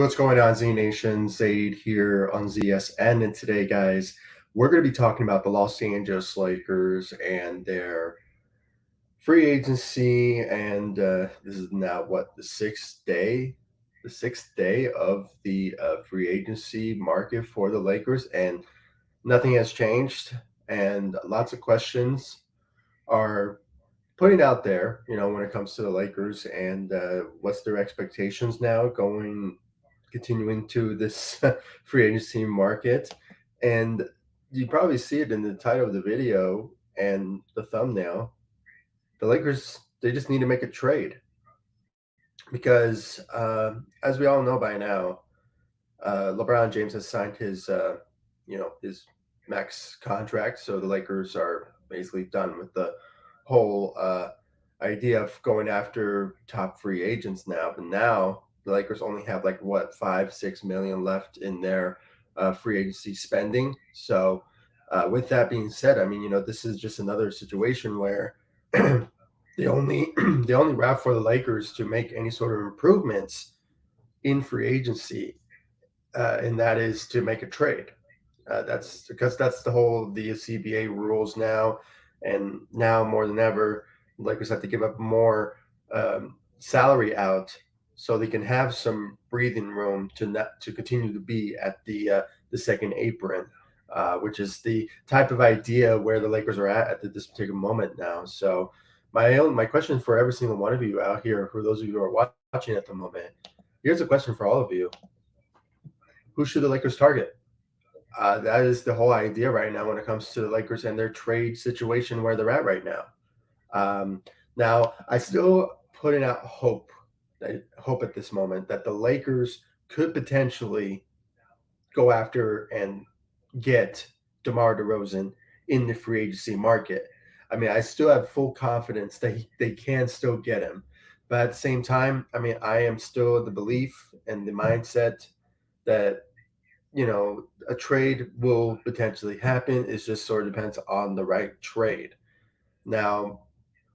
What's going on, Z Nation? Zaid here on ZSN. And today, guys, we're going to be talking about the Los Angeles Lakers and their free agency. And this is now what, the sixth day of the free agency market for the Lakers. And nothing has changed. And lots of questions are putting out there, when it comes to the Lakers and what's their expectations now continuing to this free agency market. And you probably see it in the title of the video and the thumbnail. The Lakers, they just need to make a trade because, as we all know by now, LeBron James has signed his max contract. So the Lakers are basically done with the whole idea of going after top free agents now. But now the Lakers only have like what 5-6 million left in their free agency spending. So with that being said, I mean this is just another situation where the only the only route for the Lakers to make any sort of improvements in free agency, and that is to make a trade. That's because that's the CBA rules now, and now more than ever, the Lakers have to give up more salary out so they can have some breathing room to continue to be at the second apron, which is the type of idea where the Lakers are at this particular moment now. So my question for every single one of you out here, for those of you who are watching at the moment, here's a question for all of you: who should the Lakers target? That is the whole idea right now when it comes to the Lakers and their trade situation where they're at right now. Um, Now, I still putting out hope at this moment that the Lakers could potentially go after and get DeMar DeRozan in the free agency market. I mean, I still have full confidence that they can still get him. But at the same time, I mean, I am still the belief and the mindset that a trade will potentially happen. It just sort of depends on the right trade. Now,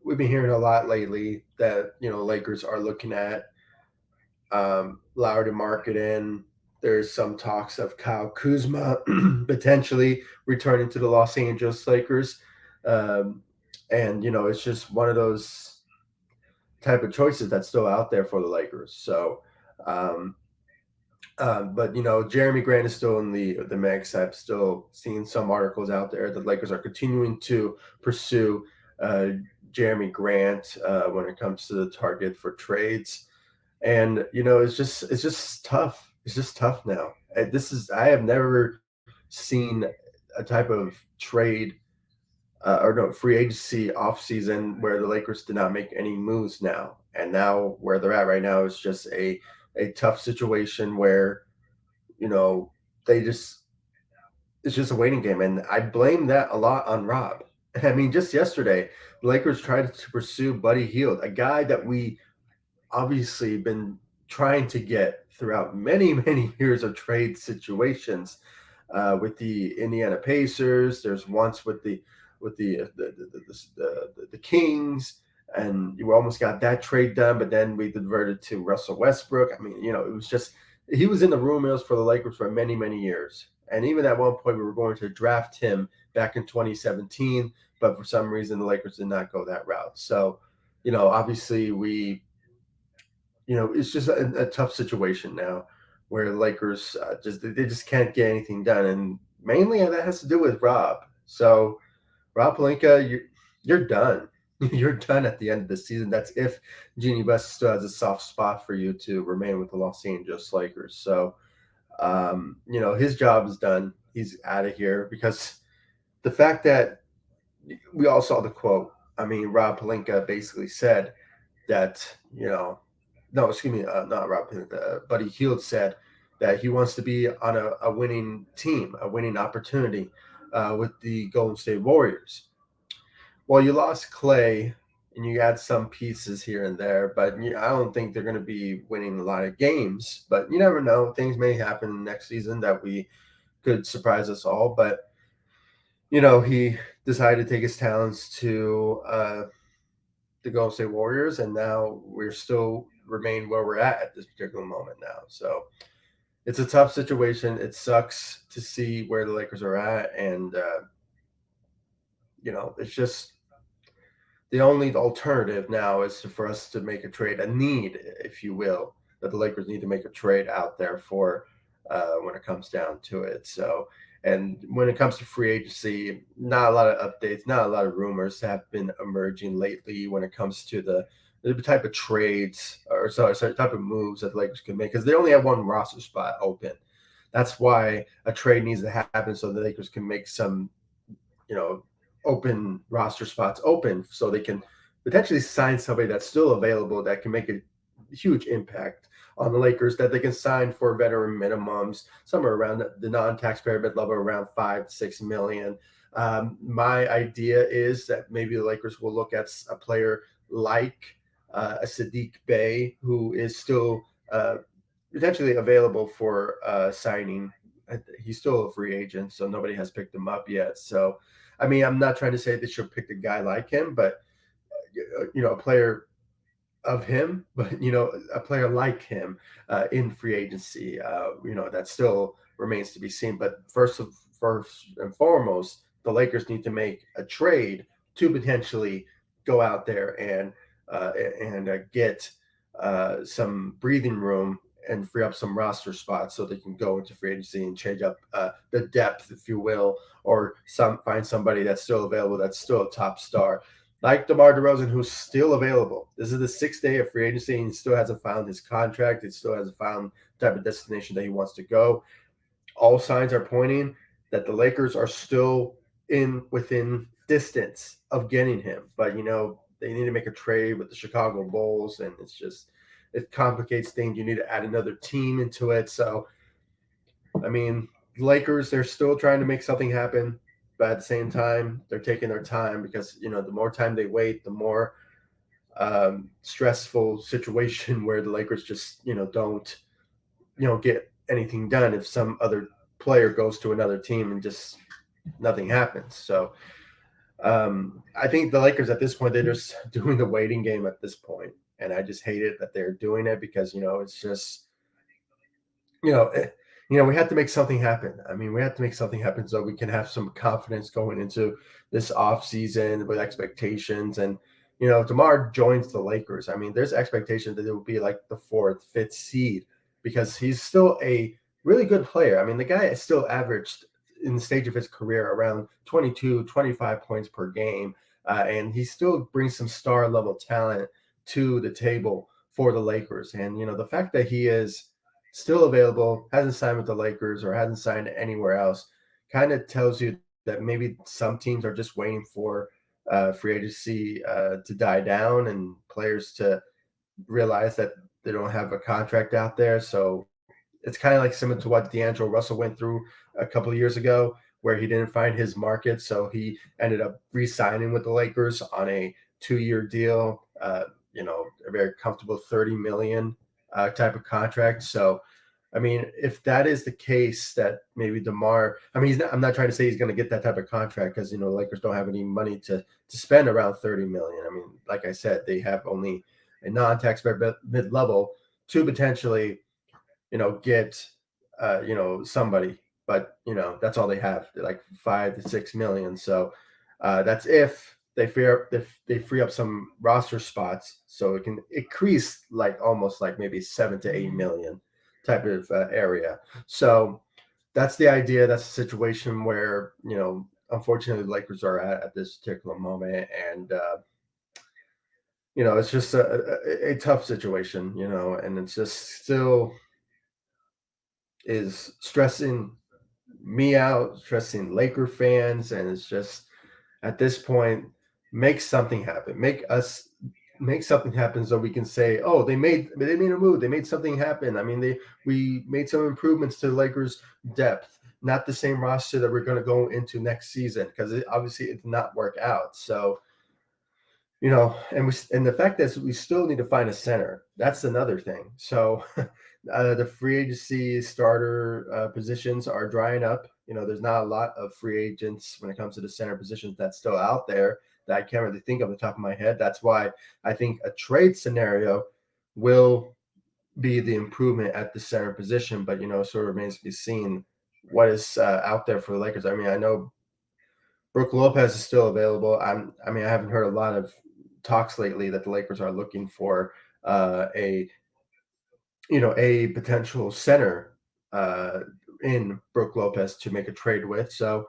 we've been hearing a lot lately that Lakers are looking at Lowry to market in. There's some talks of Kyle Kuzma potentially returning to the Los Angeles Lakers, um, and it's just one of those type of choices that's still out there for the Lakers. So. Um, but Jeremy Grant is still in the mix. I've still seen some articles out there that Lakers are continuing to pursue uh, Jeremy Grant when it comes to the target for trades, and it's just tough. It's just tough now. I have never seen a type of trade or no free agency off season where the Lakers did not make any moves now, and now where they're at right now is just a tough situation where you know, they just it's just a waiting game, and I blame that a lot on Rob. I mean, just yesterday, the Lakers tried to pursue Buddy Hield, a guy that we obviously been trying to get throughout many, many years of trade situations with the Indiana Pacers. There's once with the Kings, and you almost got that trade done, but then we diverted to Russell Westbrook. I mean, it was just he was in the rumors for the Lakers for many, many years. And even at one point, we were going to draft him back in 2017, but for some reason, the Lakers did not go that route. So, obviously, it's just a tough situation now where the Lakers they just can't get anything done, and mainly that has to do with Rob. So, Rob Pelinka, you're done. You're done at the end of the season. That's if Jeannie Buss still has a soft spot for you to remain with the Los Angeles Lakers. So, his job is done. He's out of here because the fact that we all saw the quote. I mean, Rob Pelinka basically said that, no, excuse me, not Rob Pelinka, Buddy Hield said that he wants to be on a winning team, a winning opportunity with the Golden State Warriors. Well, you lost Clay and you add some pieces here and there, but I don't think they're going to be winning a lot of games. But you never know; things may happen next season that we could surprise us all. But he decided to take his talents to the Golden State Warriors, and now we're still remain where we're at this particular moment now. So it's a tough situation. It sucks to see where the Lakers are at, and it's just the only alternative now is for us to make a trade, a need, if you will, that the Lakers need to make a trade out there for when it comes down to it. So, and when it comes to free agency, not a lot of updates, not a lot of rumors have been emerging lately when it comes to the type of trades or sorry, type of moves that the Lakers can make because they only have one roster spot open. That's why a trade needs to happen so the Lakers can make some you know, open roster spots open so they can potentially sign somebody that's still available that can make a huge impact on the Lakers that they can sign for veteran minimums, somewhere around the non-taxpayer mid level around 5 to 6 million. My idea is that maybe the Lakers will look at a player like a Sadiq Bey, who is still potentially available for signing. He's still a free agent, so nobody has picked him up yet. So, I mean, I'm not trying to say they should pick a guy like him, but a player of him, but a player like him in free agency, that still remains to be seen. But first and foremost, the Lakers need to make a trade to potentially go out there and get some breathing room and free up some roster spots so they can go into free agency and change up the depth, if you will, or find somebody that's still available, that's still a top star like DeMar DeRozan, who's still available. This is the sixth day of free agency, and he still hasn't found his contract. He still hasn't found the type of destination that he wants to go. All signs are pointing that the Lakers are still within distance of getting him. But they need to make a trade with the Chicago Bulls, and it complicates things. You need to add another team into it. So I mean, Lakers, they're still trying to make something happen, but at the same time, they're taking their time because the more time they wait, the more stressful situation where the Lakers just don't get anything done if some other player goes to another team and just nothing happens. So I think the Lakers at this point they're just doing the waiting game at this point, and I just hate it that they're doing it because it's just you know, eh, we have to make something happen. I mean, we have to make something happen so we can have some confidence going into this off season with expectations. And if DeMar joins the Lakers, I mean, there's expectation that it will be like the fourth, fifth seed because he's still a really good player. I mean, the guy is still averaged in the stage of his career around 22, 25 points per game. And he still brings some star level talent to the table for the Lakers. And, the fact that he is still available, hasn't signed with the Lakers or hasn't signed anywhere else, kind of tells you that maybe some teams are just waiting for free agency to die down and players to realize that they don't have a contract out there. So it's kind of like similar to what D'Angelo Russell went through a couple of years ago, where he didn't find his market. So he ended up re signing with the Lakers on a 2-year deal, a very comfortable 30 million type of contract. So, I mean, if that is the case, that maybe DeMar, I mean, I'm not trying to say he's going to get that type of contract because the Lakers don't have any money to spend around 30 million. I mean, like I said, they have only a non-taxpayer mid level to potentially get somebody, but that's all they have. They're like 5 to 6 million. So that's if they free up some roster spots, so it can increase like almost like maybe 7 to 8 million type of area. So that's the idea. That's the situation where unfortunately the Lakers are at this particular moment, and it's just a tough situation, and it's just still is stressing me out, stressing Laker fans, and it's just at this point, make something happen. Make something happen so we can say, oh, they made a move, they made something happen. I mean, we made some improvements to the Lakers depth, not the same roster that we're going to go into next season because obviously it did not work out. So and the fact that we still need to find a center, that's another thing. So the free agency starter positions are drying up. There's not a lot of free agents when it comes to the center positions that's still out there that I can't really think of the top of my head. That's why I think a trade scenario will be the improvement at the center position, but it sort of remains to be seen what is out there for the Lakers. I mean, I know Brook Lopez is still available. I mean, I haven't heard a lot of talks lately that the Lakers are looking for a a potential center uh, in Brook Lopez to make a trade with. So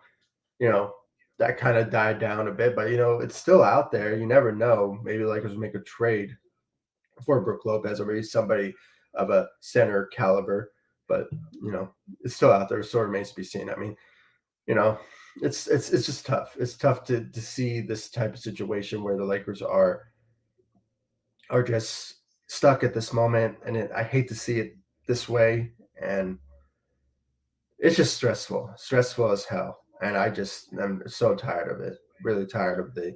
you know that kind of died down a bit, but it's still out there. You never know. Maybe the Lakers will make a trade for Brook Lopez or maybe somebody of a center caliber. But it's still out there. It sort of remains to be seen. I mean, you know, it's just tough. It's tough to see this type of situation where the Lakers are just stuck at this moment, and I hate to see it this way, and it's just stressful as hell. And I'm so tired of it. Really tired of the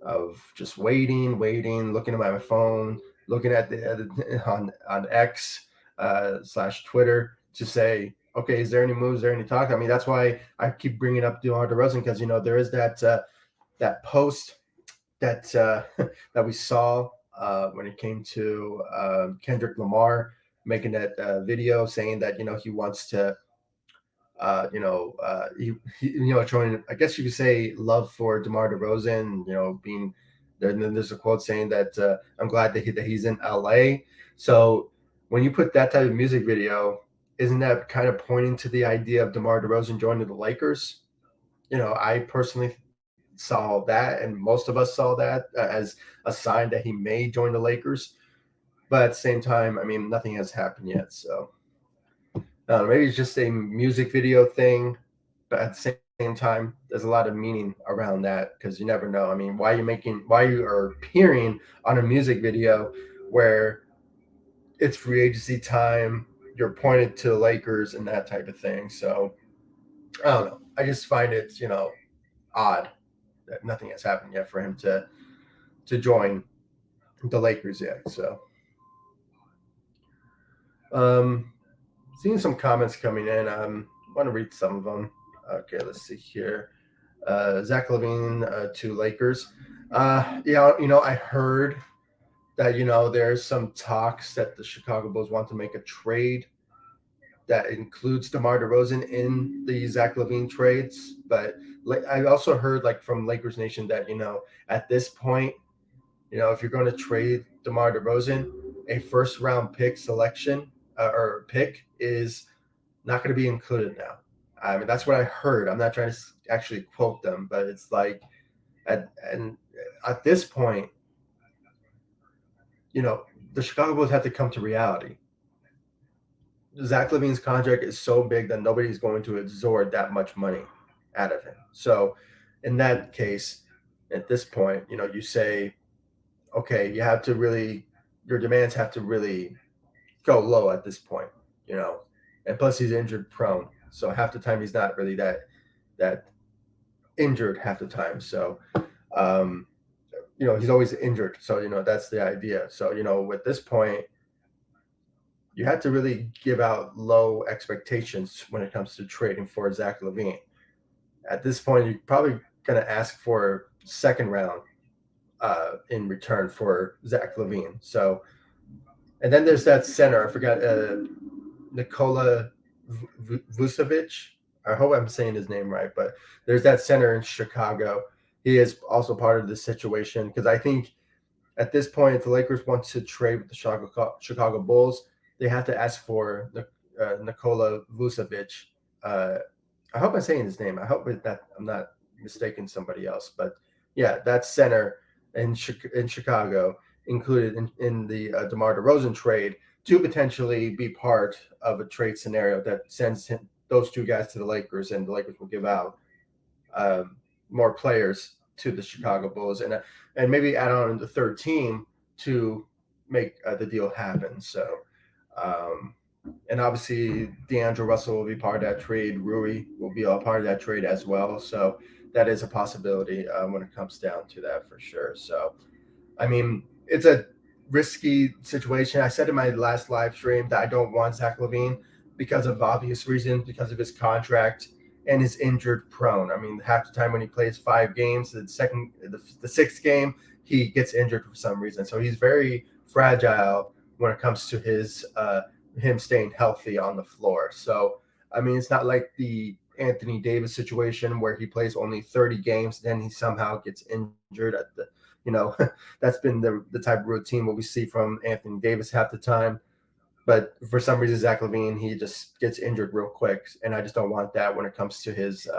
of just waiting, looking at my phone, looking at the on X slash Twitter to say, okay, is there any moves? Is there any talk? I mean, that's why I keep bringing up DeMar DeRozan because there is that post that that we saw when it came to Kendrick Lamar making that video saying that he wants to showing, I guess you could say, love for DeMar DeRozan, being there. And then there's a quote saying that I'm glad that he's in LA. So when you put that type of music video, isn't that kind of pointing to the idea of DeMar DeRozan joining the Lakers? I personally saw that, and most of us saw that as a sign that he may join the Lakers. But at the same time, I mean, nothing has happened yet. So maybe it's just a music video thing, but at the same time, there's a lot of meaning around that because you never know. I mean, why you are appearing on a music video where it's free agency time, you're pointed to the Lakers and that type of thing. So I don't know. I just find it, odd that nothing has happened yet for him to join the Lakers yet. So um, seeing some comments coming in. I want to read some of them. Okay, let's see here. Zack LaVine to Lakers. Yeah, I heard that there's some talks that the Chicago Bulls want to make a trade that includes DeMar DeRozan in the Zack LaVine trades. But I also heard like from Lakers Nation that at this point, if you're going to trade DeMar DeRozan, a first round pick selection or pick is not going to be included now. I mean, that's what I heard. I'm not trying to actually quote them, but it's like, and at this point, the Chicago Bulls have to come to reality. Zach LaVine's contract is so big that nobody's going to absorb that much money out of him. So, in that case, at this point, you say, okay, you have to really, your demands have to really go low at this point, and plus he's injured prone. So half the time he's not really that injured half the time. So, he's always injured. So, that's the idea. So, at this point, you have to really give out low expectations when it comes to trading for Zach LaVine. At this point, you're probably going to ask for second round in return for Zach LaVine. So, and then there's that center. I forgot Nikola Vucevic. I hope I'm saying his name right, but there's that center in Chicago. He is also part of this situation because I think at this point, if the Lakers want to trade with the Chicago Bulls, they have to ask for Nikola Vucevic. I hope I'm saying his name. I hope that I'm not mistaking somebody else. But yeah, that center in Chicago included in the DeMar DeRozan trade to potentially be part of a trade scenario that sends those two guys to the Lakers, and the Lakers will give out more players to the Chicago Bulls and maybe add on the third team to make the deal happen. So, and obviously D'Angelo Russell will be part of that trade. Rui will be a part of that trade as well. So that is a possibility when it comes down to that for sure. So, I mean, it's a risky situation. I said in my last live stream that I don't want Zach LaVine because of obvious reasons, because of his contract and his injured prone. I mean, half the time when he plays 5 games, the sixth game, he gets injured for some reason. So he's very fragile when it comes to him staying healthy on the floor. So I mean, it's not like the Anthony Davis situation where he plays only 30 games, then he somehow gets injured at the, you know, that's been the type of routine what we see from Anthony Davis half the time. But for some reason, Zach LaVine, he just gets injured real quick, and I just don't want that when it comes to his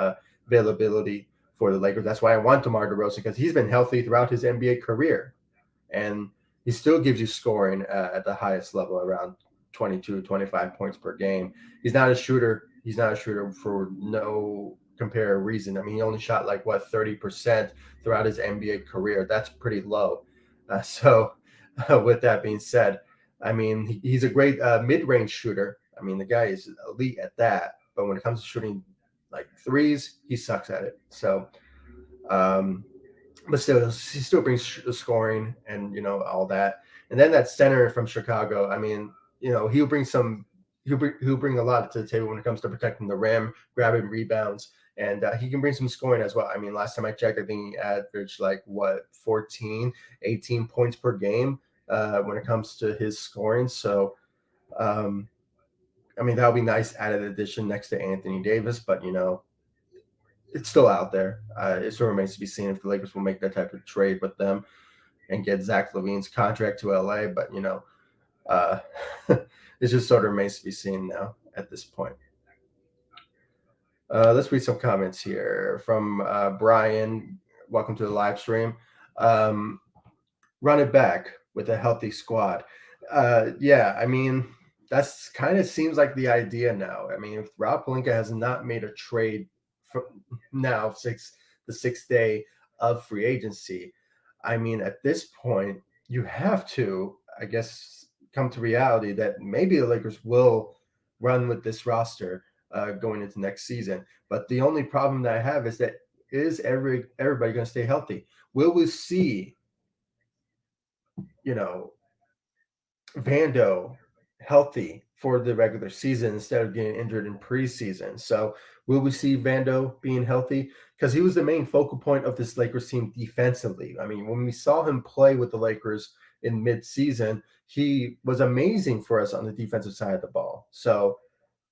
availability for the Lakers. That's why I want DeMar DeRozan, because he's been healthy throughout his NBA career, and he still gives you scoring at the highest level, around 22, 25 points per game. He's not a shooter. He's not a shooter for no compare reason. I mean, he only shot like what 30% throughout his NBA career. That's pretty low. With that being said, I mean, he's a great mid-range shooter. I mean, the guy is elite at that. But when it comes to shooting like threes, he sucks at it. So, um, but still, he still brings the scoring and all that. And then that center from Chicago. I mean, he'll bring some. He'll bring a lot to the table when it comes to protecting the rim, grabbing rebounds, and he can bring some scoring as well. I mean, last time I checked, I think he averaged like what 14, 18 points per game when it comes to his scoring. So, um, I mean, that'll be nice added addition next to Anthony Davis, but it's still out there. It still remains to be seen if the Lakers will make that type of trade with them and get Zach LaVine's contract to LA. But uh, it just sort of remains to be seen now at this point. Let's read some comments here from Brian. Welcome to the live stream. Um, Run it back with a healthy squad. Yeah, I mean, that's kind of seems like the idea now. I mean, if Rob Pelinka has not made a trade for now the sixth day of free agency, I mean, at this point, you have to, I guess, come to reality that maybe the Lakers will run with this roster going into next season. But the only problem that I have is that everybody going to stay healthy? Will we see you know, Vando healthy for the regular season instead of getting injured in preseason? So will we see Vando being healthy? Because he was the main focal point of this Lakers team defensively. I mean, when we saw him play with the Lakers in mid-season, he was amazing for us on the defensive side of the ball. So,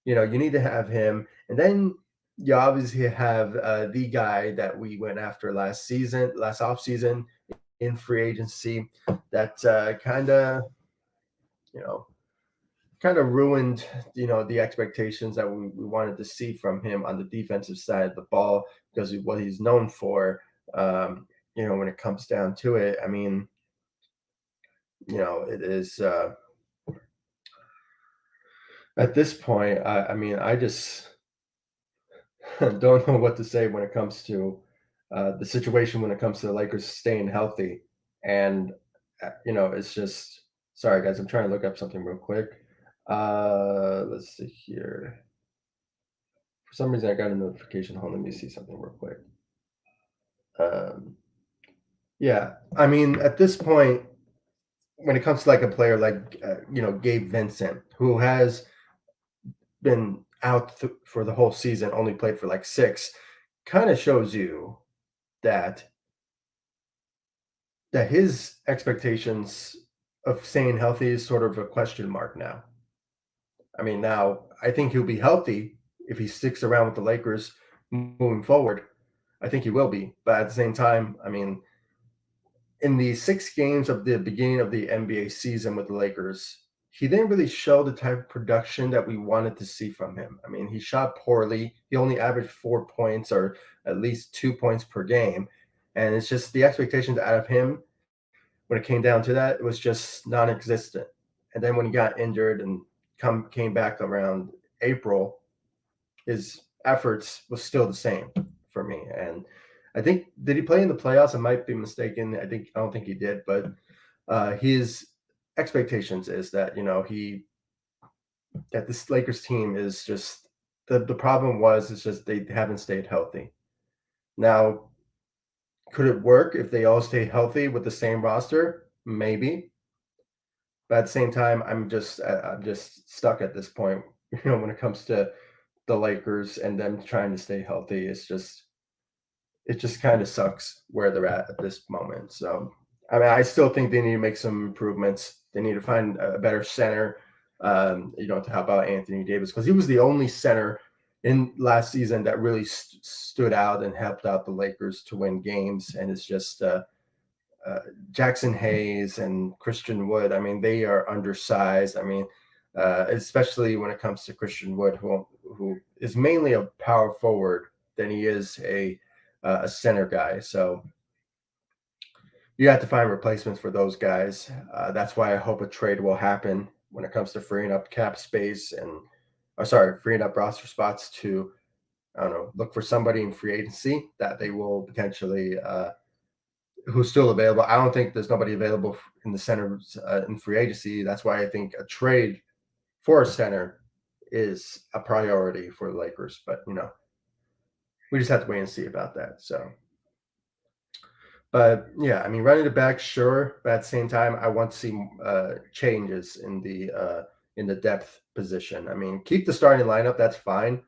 you need to have him. And then you obviously have the guy that we went after last offseason in free agency that you know, kind of ruined, the expectations that we wanted to see from him on the defensive side of the ball because of what he's known for. When it comes down to it, I mean, it is at this point. I mean, I just don't know what to say when it comes to the situation when it comes to the Lakers staying healthy. And, it's just, sorry, guys, I'm trying to look up something real quick. Let's see here. For some reason, I got a notification. Hold on, let me see something real quick. Um, yeah, I mean, at this point, when it comes to like a player like, Gabe Vincent, who has been out for the whole season, only played for like 6, kind of shows you that his expectations of staying healthy is sort of a question mark now. I mean, now I think he'll be healthy if he sticks around with the Lakers moving forward. I think he will be, but at the same time, I mean, in the 6 games of the beginning of the NBA season with the Lakers, he didn't really show the type of production that we wanted to see from him. I mean, he shot poorly. He only averaged 4 points or at least 2 points per game. And it's just the expectations out of him when it came down to that, it was just non-existent. And then when he got injured and came back around April, his efforts was still the same for me. And I think did he play in the playoffs? I might be mistaken. I don't think he did, but his expectations is that that this Lakers team is just the problem is just they haven't stayed healthy. Now, could it work if they all stay healthy with the same roster? Maybe. But at the same time, I'm just stuck at this point, when it comes to the Lakers and them trying to stay healthy. It just kind of sucks where they're at this moment. So, I mean, I still think they need to make some improvements They need to find a better center, to help out Anthony Davis because he was the only center in last season that really stood out and helped out the Lakers to win games. And it's just uh, Jackson Hayes and Christian Wood. I mean, they are undersized. I mean, especially when it comes to Christian Wood, who is mainly a power forward than he is a center guy. So you have to find replacements for those guys. That's why I hope a trade will happen when it comes to freeing up cap space and, or sorry, freeing up roster spots to, I don't know, look for somebody in free agency that they will potentially who's still available. I don't think there's nobody available in the center in free agency. That's why I think a trade for a center is a priority for the Lakers. But we just have to wait and see about that. So, but yeah, I mean, running it back, sure, but at the same time, I want to see changes in the depth position. I mean, keep the starting lineup. That's fine.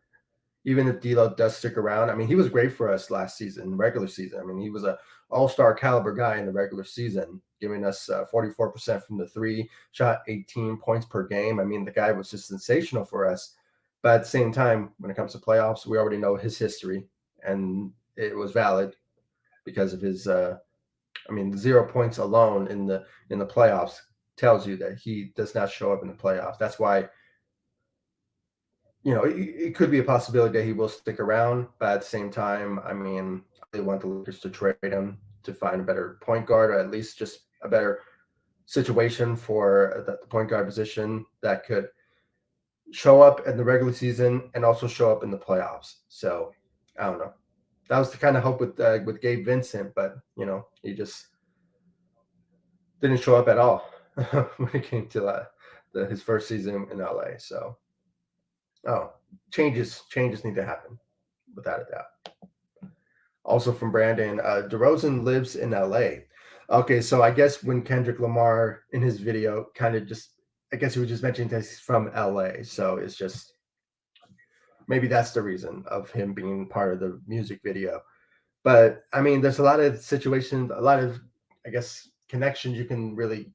Even if D'Lo does stick around, I mean, he was great for us last season, regular season. I mean, he was a all-star caliber guy in the regular season, giving us 44% from the three, shot 18 points per game. I mean, the guy was just sensational for us. But at the same time, when it comes to playoffs, we already know his history, and it was valid because of his. I mean, the 0 points alone in the playoffs tells you that he does not show up in the playoffs. That's why it could be a possibility that he will stick around, but at the same time, I mean, they want the Lakers to trade him to find a better point guard, or at least just a better situation for the point guard position that could show up in the regular season and also show up in the playoffs. So I don't know. That was the kind of hope with Gabe Vincent, but he just didn't show up at all when it came to his first season in LA. So changes need to happen without a doubt. Also from Brandon, DeRozan lives in LA. Okay, so I guess when Kendrick Lamar in his video kind of just, I guess he was just mentioning that he's from LA. So it's just, maybe that's the reason of him being part of the music video. But I mean, there's a lot of situations, a lot of, I guess, connections you can really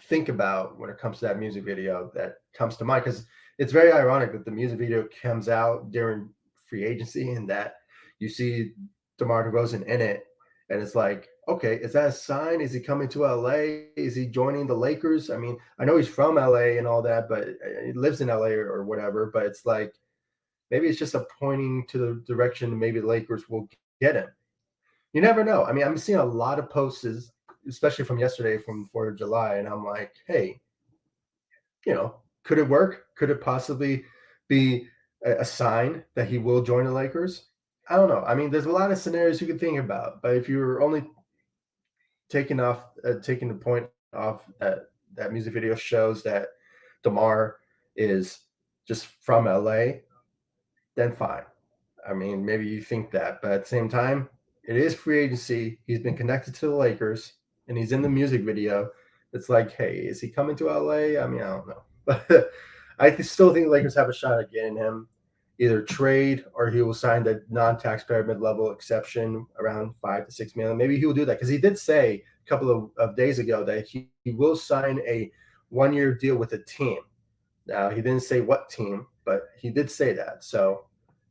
think about when it comes to that music video that comes to mind, because it's very ironic that the music video comes out during free agency and that you see DeMar DeRozan in it, and it's like, okay, is that a sign? Is he coming to LA? Is he joining the Lakers? I mean, I know he's from LA and all that, but he lives in LA or whatever. But it's like maybe it's just a pointing to the direction maybe the Lakers will get him. You never know. I mean, I'm seeing a lot of posts, especially from yesterday, from 4th of July, and I'm like, hey, could it work? Could it possibly be a sign that he will join the Lakers? I don't know. I mean, there's a lot of scenarios you could think about, but if you're only taking the point off that music video shows that DeMar is just from LA, then fine. I mean, maybe you think that, but at the same time, it is free agency. He's been connected to the Lakers, and he's in the music video. It's like, hey, is he coming to LA? I mean, I don't know, but I still think the Lakers have a shot at getting him. Either trade or he will sign the non-taxpayer mid-level exception around 5 to 6 million. Maybe he will do that because he did say a couple of days ago that he will sign a 1-year deal with a team. Now he didn't say what team, but he did say that. So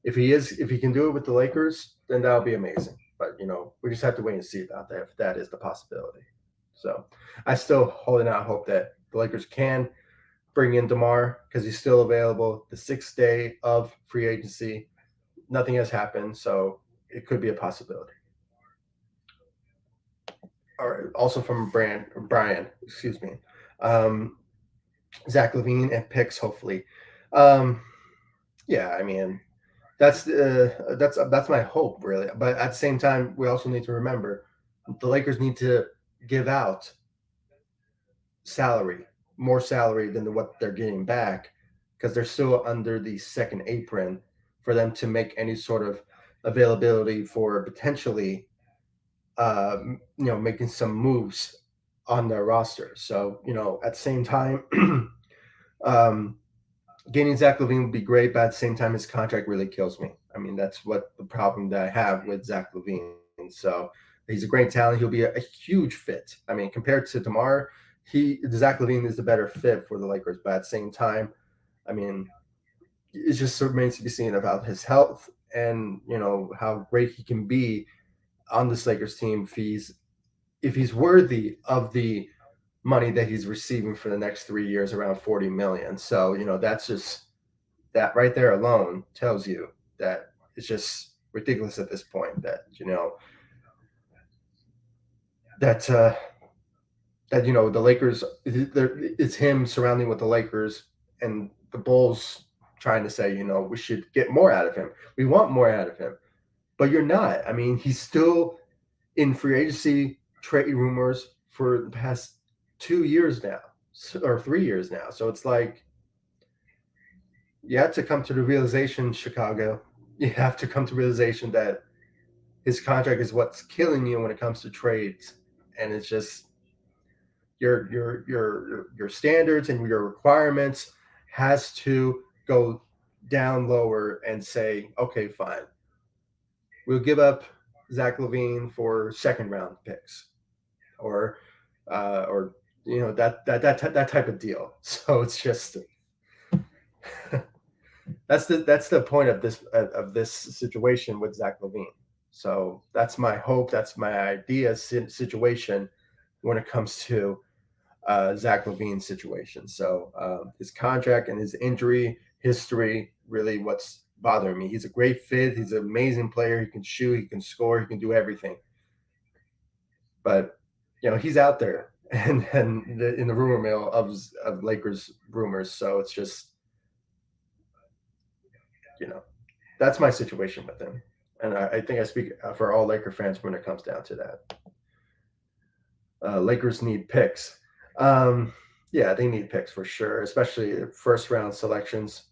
if he can do it with the Lakers, then that'll be amazing. But we just have to wait and see about that if that is the possibility. So I still holding out hope that the Lakers can bring in DeMar because he's still available. The 6th day of free agency, nothing has happened, so it could be a possibility. All right. Also from Brian, excuse me. Zack LaVine and picks, hopefully. Yeah, I mean, that's my hope, really. But at the same time, we also need to remember the Lakers need to give out salary, more salary than what they're getting back, because they're still under the second apron for them to make any sort of availability for potentially, making some moves on their roster. So, at the same time, um, getting Zach LaVine would be great, but at the same time, his contract really kills me. I mean, that's what the problem that I have with Zach LaVine. So he's a great talent. He'll be a huge fit. I mean, compared to DeMar, Zach LaVine is the better fit for the Lakers, but at the same time, I mean, it just remains to be seen about his health and how great he can be on this Lakers team if he's worthy of the money that he's receiving for the next 3 years, around 40 million. So that's just that right there alone tells you that it's just ridiculous at this point that that the Lakers, it's him surrounding with the Lakers and the Bulls trying to say, we should get more out of him. We want more out of him. But you're not. I mean, he's still in free agency trade rumors for the past 2 years now, or 3 years now. So it's like you have to come to the realization, Chicago. You have to come to the realization that his contract is what's killing you when it comes to trades, and it's just your standards and your requirements has to go down lower and say, okay, fine, we'll give up Zach LaVine for second round picks, or that type of deal. So it's just that's the point of this situation with Zach LaVine. So that's my hope. That's my idea situation when it comes to Zach LaVine's situation. So his contract and his injury history really what's bothering me. He's a great fit. He's an amazing player. He can shoot. He can score. He can do everything. But he's out there and in the rumor mill of Lakers rumors. So it's just that's my situation with him. And I think I speak for all Laker fans when it comes down to that. Lakers need picks. Yeah, they need picks for sure, especially first round selections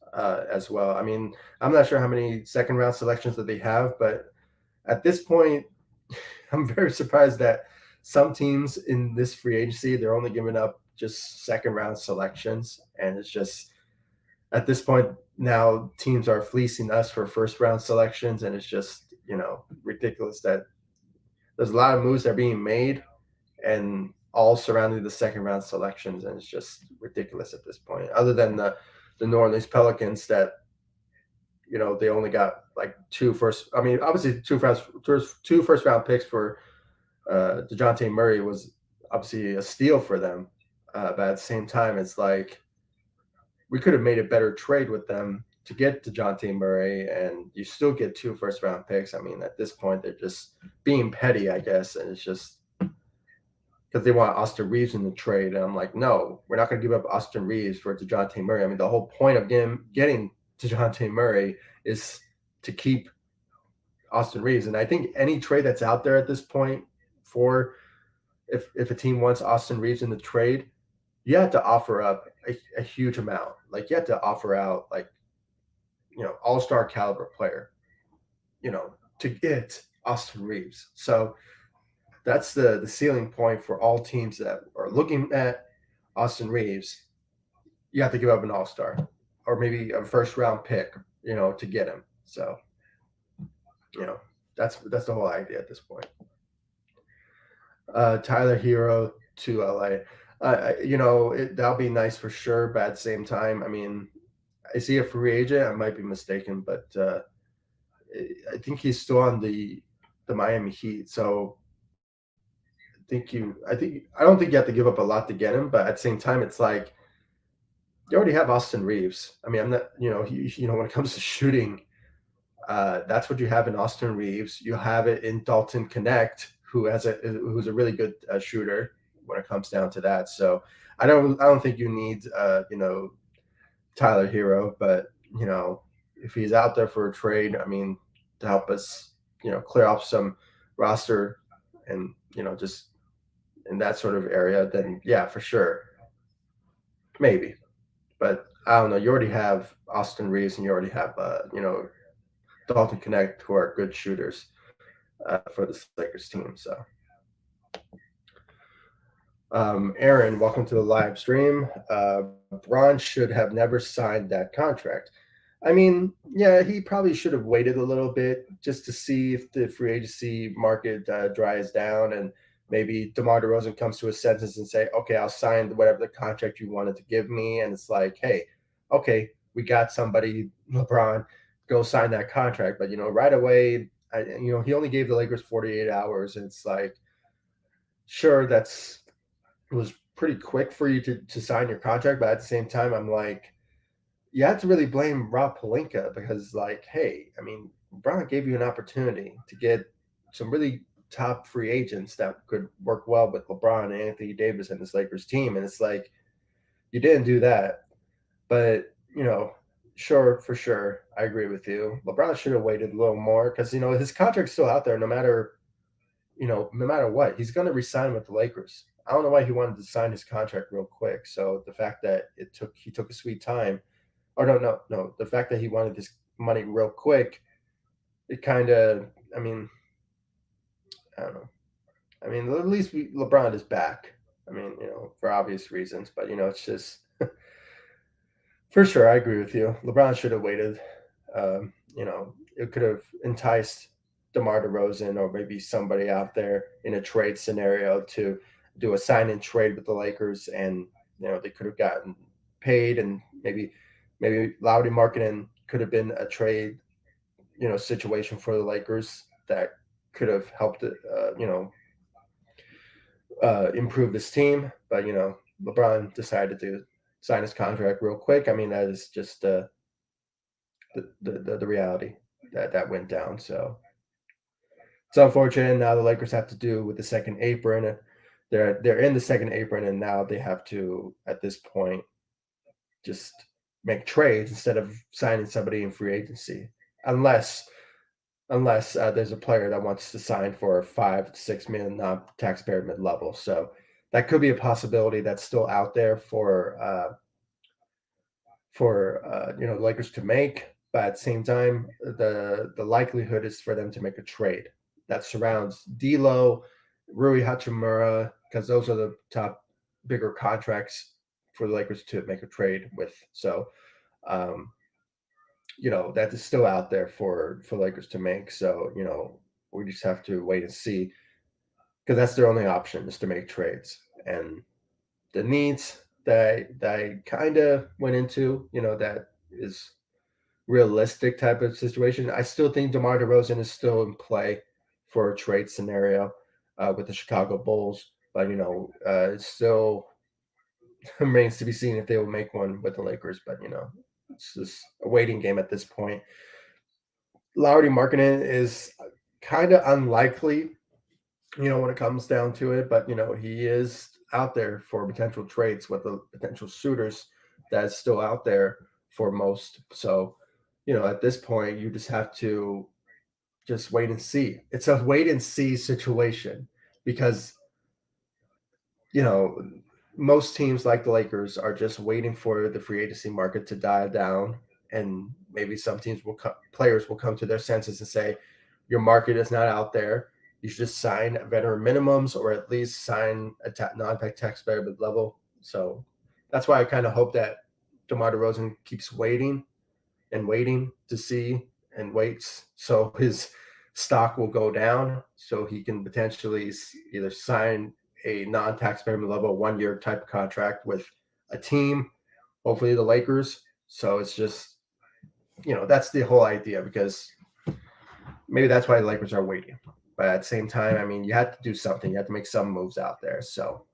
as well. I mean, I'm not sure how many second round selections that they have, but at this point, I'm very surprised that some teams in this free agency, they're only giving up just second round selections. And it's just at this point now teams are fleecing us for first round selections. And it's just, ridiculous that there's a lot of moves that are being made and all surrounding the second round selections, and it's just ridiculous at this point. Other than the New Orleans Pelicans, that they only got like obviously two first round picks for DeJounte Murray was obviously a steal for them, but at the same time, it's like we could have made a better trade with them to get DeJounte Murray, and you still get two first round picks. I mean, at this point, they're just being petty, I guess, and it's just because they want Austin Reeves in the trade. And I'm like, no, we're not going to give up Austin Reeves for DeJounte Murray. I mean, the whole point of getting DeJounte Murray is to keep Austin Reeves. And I think any trade that's out there at this point for if a team wants Austin Reeves in the trade, you have to offer up a huge amount. Like you have to offer out like, all-star caliber player, to get Austin Reeves. So that's the ceiling point for all teams that are looking at Austin Reeves. You have to give up an all-star or maybe a first-round pick, to get him. So, that's the whole idea at this point. Tyler Herro to LA. That'll be nice for sure, but at the same time, I mean, I see a free agent. I might be mistaken, but I think he's still on the Miami Heat. So I don't think you have to give up a lot to get him, but at the same time, it's like you already have Austin Reeves. I mean, I'm not, when it comes to shooting, that's what you have in Austin Reeves. You have it in Dalton Connect, who's a really good shooter when it comes down to that. So I don't think you need Tyler Herro, but if he's out there for a trade, I mean, to help us clear off some roster and just in that sort of area, then yeah, for sure, maybe. But I don't know. You already have Austin Reeves, and you already have Dalton Connect, who are good shooters for the Lakers team. So, Aaron, welcome to the live stream. Braun should have never signed that contract. I mean, yeah, he probably should have waited a little bit just to see if the free agency market dries down and maybe DeMar DeRozan comes to his senses and say, okay, I'll sign whatever the contract you wanted to give me. And it's like, hey, okay, we got somebody, LeBron, go sign that contract. But, right away, he only gave the Lakers 48 hours. And it's like, sure, it was pretty quick for you to sign your contract. But at the same time, I'm like, you have to really blame Rob Pelinka because, like, hey, I mean, Brown gave you an opportunity to get some really top free agents that could work well with LeBron and Anthony Davis and this Lakers team. And it's like, you didn't do that. But, sure, for sure, I agree with you. LeBron should have waited a little more because, his contract's still out there no matter what. He's going to resign with the Lakers. I don't know why he wanted to sign his contract real quick. So the fact that he took a sweet time, or no, the fact that he wanted this money real quick, it kind of, I mean, I don't know. I mean, at least LeBron is back. I mean, for obvious reasons, but it's just for sure. I agree with you. LeBron should have waited. It could have enticed DeMar DeRozan or maybe somebody out there in a trade scenario to do a sign and trade with the Lakers, and they could have gotten paid, and maybe Lauri Markkanen could have been a trade situation for the Lakers that could have helped it, improve this team. But LeBron decided to sign his contract real quick. I mean, that is just the reality that went down. So it's unfortunate. Now the Lakers have to do with the second apron. They're in the second apron, and now they have to, at this point, just make trades instead of signing somebody in free agency, unless there's a player that wants to sign for 5 to 6 million non-taxpayer mid-level. So that could be a possibility that's still out there for the Lakers to make. But at the same time, the likelihood is for them to make a trade that surrounds D'Lo, Rui Hachimura, because those are the top bigger contracts for the Lakers to make a trade with. So um, that is still out there for Lakers to make. So we just have to wait and see because that's their only option is to make trades. And the needs that I kind of went into, that is realistic type of situation. I still think DeMar DeRozan is still in play for a trade scenario with the Chicago Bulls, but it still remains to be seen if they will make one with the Lakers. But it's just a waiting game at this point. Lauri Markkanen is kind of unlikely, when it comes down to it, but he is out there for potential trades with the potential suitors that's still out there for most. So, at this point, you just have to just wait and see. It's a wait and see situation because, you know, most teams like the Lakers are just waiting for the free agency market to die down, and maybe some players will come to their senses and say, "Your market is not out there. You should just sign veteran minimums, or at least sign a non-taxpayer level." So that's why I kind of hope that DeMar DeRozan keeps waiting and waiting to see and waits so his stock will go down so he can potentially either sign a non-taxpayer level 1 year type of contract with a team, hopefully the Lakers. So it's just, that's the whole idea, because maybe that's why the Lakers are waiting. But at the same time, I mean, you have to do something. You have to make some moves out there. So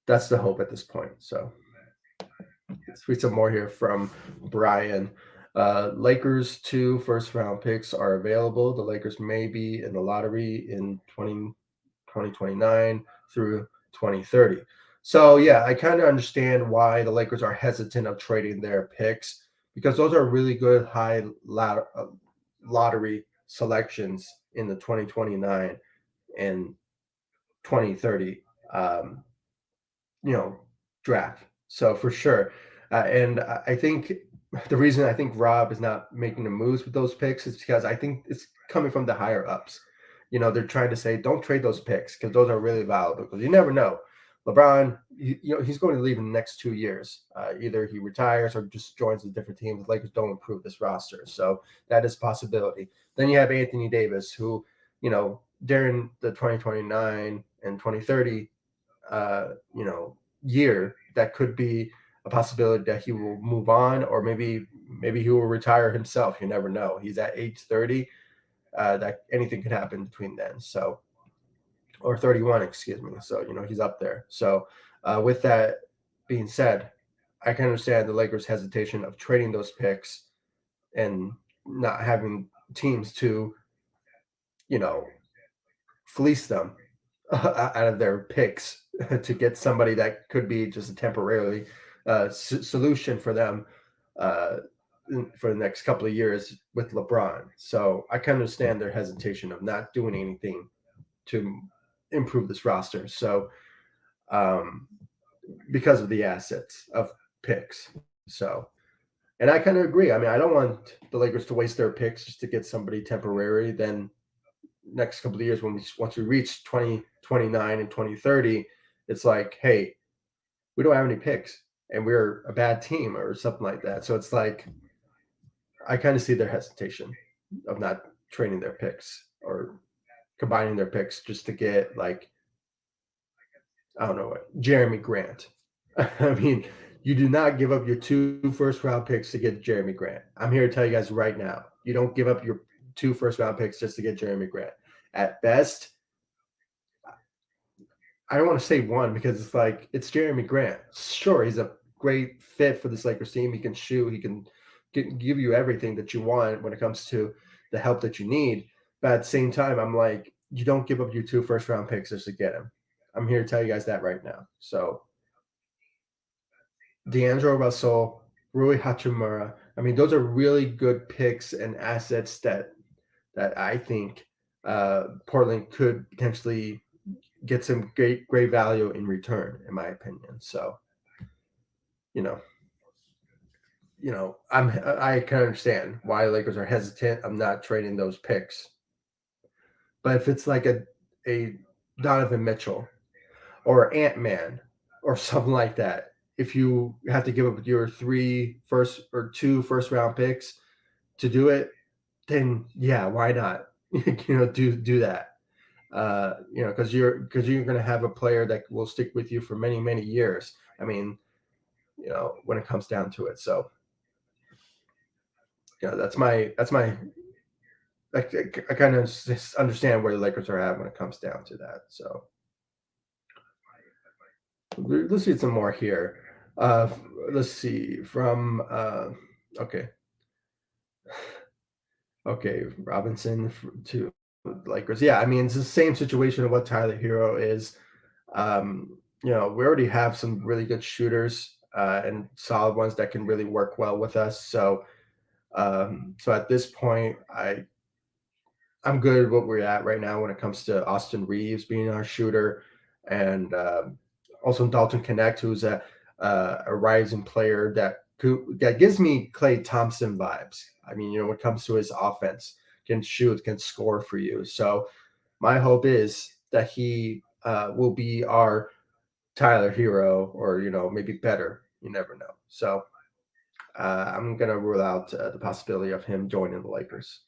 that's the hope at this point. So let's read some more here from Brian. Lakers 2 first-round picks are available. The Lakers may be in the lottery in 2029 through 2030. So, yeah, I kind of understand why the Lakers are hesitant of trading their picks, because those are really good high lottery selections in the 2029 and 2030 draft. So for sure. And I think the reason I think Rob is not making the moves with those picks is because I think it's coming from the higher ups. They're trying to say, don't trade those picks because those are really valuable, because you never know. LeBron, he's going to leave in the next 2 years. Either he retires or just joins a different team. The Lakers don't improve this roster. So that is a possibility. Then you have Anthony Davis, who, during the 2029 and 2030 year, that could be a possibility that he will move on, or maybe he will retire himself. You never know. He's at age 30. That anything could happen between then. So, or 31, excuse me. So he's up there. So with that being said, I can understand the Lakers' hesitation of trading those picks and not having teams to you know fleece them out of their picks to get somebody that could be just a temporarily solution for them uh, for the next couple of years with LeBron. So I can understand their hesitation of not doing anything to improve this roster. So um, because of the assets of picks. So, and I kind of agree. I mean, I don't want the Lakers to waste their picks just to get somebody temporary. Then next couple of years, once we reach 2029 and 2030, it's like, hey, we don't have any picks and we're a bad team or something like that. So it's like I kind of see their hesitation of not trading their picks or combining their picks just to get like, I don't know what, Jeremy Grant. I mean, you do not give up your 2 first round picks to get Jeremy Grant. I'm here to tell you guys right now, you don't give up your 2 first round picks just to get Jeremy Grant. At best, I don't want to say one because it's like it's Jeremy Grant. Sure, he's a great fit for this Lakers team. He can shoot. He can give you everything that you want when it comes to the help that you need. But at the same time, I'm like, you don't give up your 2 first round picks just to get him. I'm here to tell you guys that right now. So D'Angelo Russell, Rui Hachimura. I mean, those are really good picks and assets that I think Portland could potentially get some great value in return, in my opinion. So, you know, I can understand why Lakers are hesitant of not trading those picks. But if it's like a Donovan Mitchell or Ant Man or something like that, if you have to give up your 2 first round picks to do it, then yeah, why not? Do that. Because you're going to have a player that will stick with you for many years. I mean, when it comes down to it. So, that's my. I kind of understand where the Lakers are at when it comes down to that. So let's see some more here. Uh, let's see from okay, okay, Robinson to Lakers. Yeah, I mean it's the same situation of what Tyler Hero is. We already have some really good shooters and solid ones that can really work well with us. So at this point, I'm good what we're at right now when it comes to Austin Reeves being our shooter, and also Dalton Connect, who's a rising player that gives me Klay Thompson vibes. I mean, when it comes to his offense, can shoot, can score for you. So my hope is that he will be our Tyler Hero, or maybe better. You never know. So I'm gonna rule out the possibility of him joining the Lakers.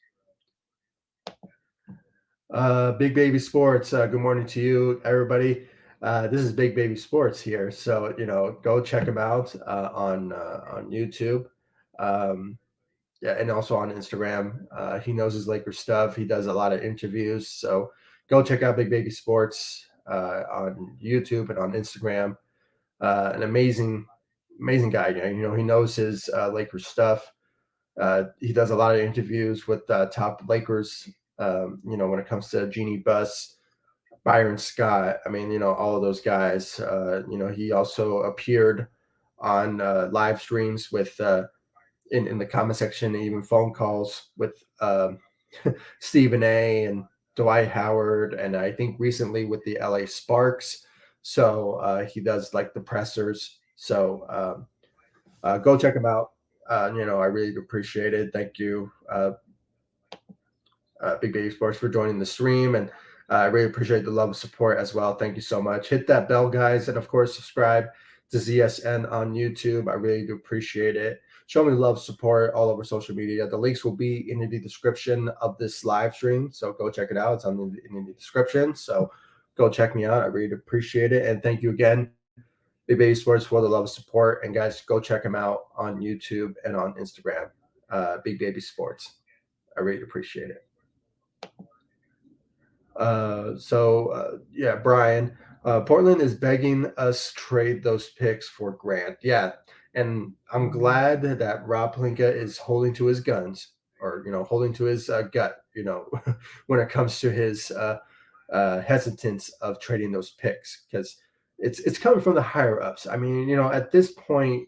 Big Baby Sports. Good morning to you, everybody. This is Big Baby Sports here, so go check him out on YouTube, um, yeah, and also on Instagram. He knows his Lakers stuff. He does a lot of interviews, so go check out Big Baby Sports on YouTube and on Instagram. An amazing guy. He knows his Lakers stuff. He does a lot of interviews with top Lakers. When it comes to Jeannie Buss, Byron Scott. I mean, all of those guys. He also appeared on live streams with in the comment section, and even phone calls with Stephen A. and Dwight Howard, and I think recently with the LA Sparks. So he does like the pressers. So go check him out. I really appreciate it. Thank you, Big Baby Sports, for joining the stream, and I really appreciate the love and support as well. Thank you so much. Hit that bell, guys, and of course, subscribe to ZSN on YouTube. I really do appreciate it. show me love, support all over social media. The links will be in the description of this live stream, so go check it out. It's in the description. So go check me out. I really appreciate it, and thank you again, Big Baby Sports, for the love and support. And guys, go check him out on YouTube and on Instagram. Big Baby Sports. I really appreciate it. Yeah, Brian, Portland is begging us trade those picks for Grant. Yeah, and I'm glad that Rob Pelinka is holding to his guns, or holding to his gut. When it comes to his hesitance of trading those picks, because it's coming from the higher ups. I mean, at this point,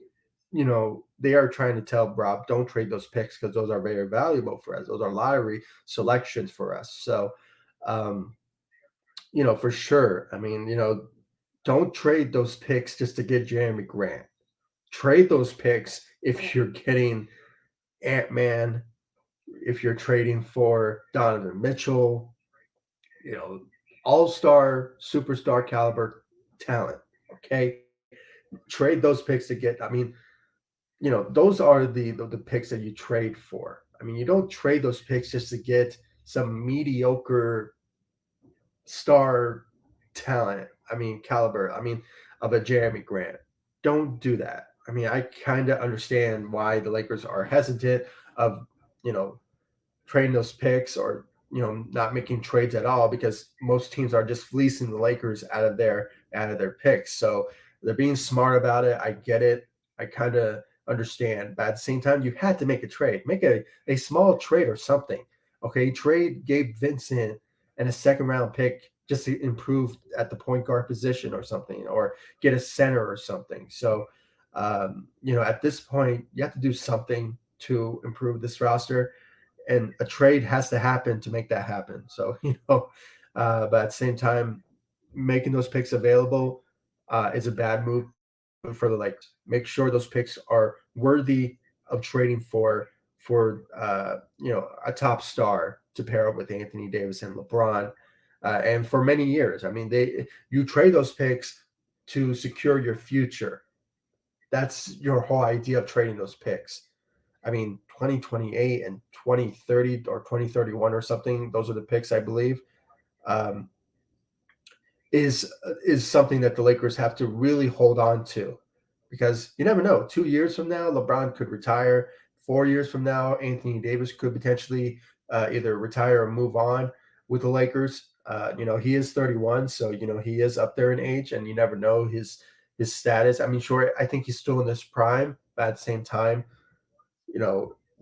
they are trying to tell Rob, don't trade those picks because those are very valuable for us. Those are lottery selections for us. So. Um, for sure. I mean, don't trade those picks just to get Jeremy Grant. Trade those picks if you're getting Ant Man, if you're trading for Donovan Mitchell, you know, all star, superstar caliber talent. Okay. Trade those picks to get, I mean, those are the picks that you trade for. I mean, you don't trade those picks just to get some mediocre star talent, caliber, of a Jeremy Grant. Don't do that. I mean, I kind of understand why the Lakers are hesitant of, you know, trading those picks, or, not making trades at all, because most teams are just fleecing the Lakers out of their picks. So they're being smart about it. I get it. I kind of understand. But at the same time, you had to make a trade. Make a small trade or something. Okay. Trade Gabe Vincent and a second round pick just to improve at the point guard position or something, or get a center or something. So at this point, you have to do something to improve this roster, and a trade has to happen to make that happen. So, but at the same time, making those picks available is a bad move for the Lakers. Make sure those picks are worthy of trading for a top star to pair up with Anthony Davis and LeBron. And for many years, I mean, you trade those picks to secure your future. That's your whole idea of trading those picks. I mean, 2028 and 2030 or 2031 or something, those are the picks, I believe, um, is something that the Lakers have to really hold on to, because you never know. 2 years from now, LeBron could retire. 4 years from now, Anthony Davis could potentially either retire or move on with the Lakers. He is 31, so he is up there in age, and you never know his status. I mean, sure, I think he's still in his prime, but at the same time,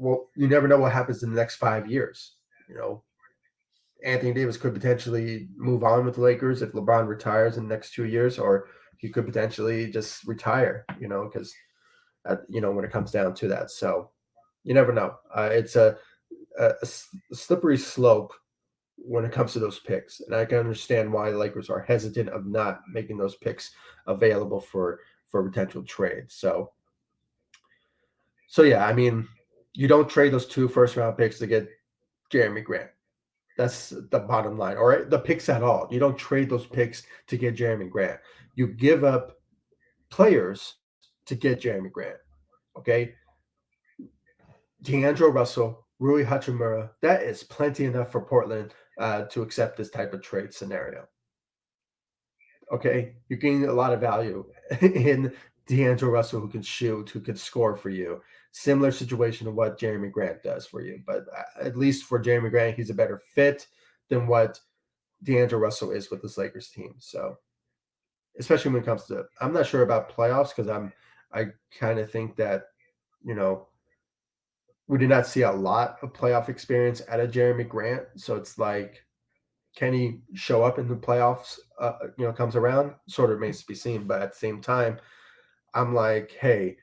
well, you never know what happens in the next 5 years. You know, Anthony Davis could potentially move on with the Lakers if LeBron retires in the next 2 years, or he could potentially just retire. Because when it comes down to that, so you never know. It's a slippery slope when it comes to those picks, and I can understand why the Lakers are hesitant of not making those picks available for potential trades. So yeah, I mean, you don't trade those 2 first round picks to get Jeremy Grant. That's the bottom line. All right, the picks at all. You don't trade those picks to get Jeremy Grant. You give up players to get Jeremy Grant. Okay, D'Angelo Russell, Rui Hachimura. That is plenty enough for Portland to accept this type of trade scenario. Okay, you're getting a lot of value in D'Angelo Russell, who can shoot, who can score for you. Similar situation to what Jeremy Grant does for you, but at least for Jeremy Grant, he's a better fit than what D'Angelo Russell is with this Lakers team. So, especially when it comes to, I'm not sure about playoffs, because I kind of think that you know we did not see a lot of playoff experience out of Jeremy Grant. So it's like, can he show up in the playoffs? Comes around, sort of remains to be seen. But at the same time, I'm like, hey,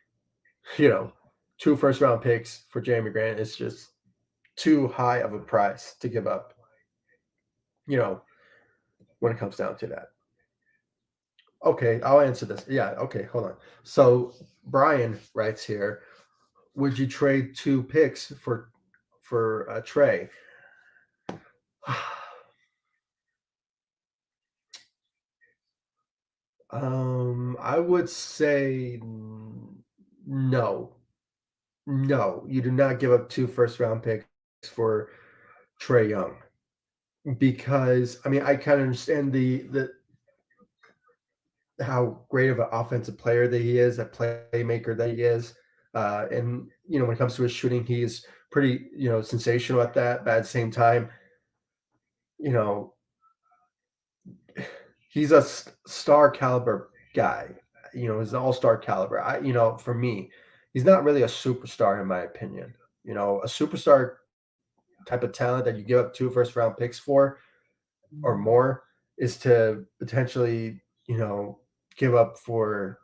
you know, 2 first round picks for Jeremy Grant is just too high of a price to give up. You know, when it comes down to that. Okay, I'll answer this. Yeah, okay, hold on. So Brian writes here, would you trade 2 picks for Trey? I would say no. No, you do not give up 2 first round picks for Trey Young because I mean, I kinda understand the how great of an offensive player that he is, a playmaker that he is. And when it comes to his shooting, he's pretty, sensational at that. But at the same time, you know, he's a star caliber guy. He's an all-star caliber. For me, he's not really a superstar in my opinion. A superstar type of talent that you give up 2 first round picks for or more is to potentially, give up for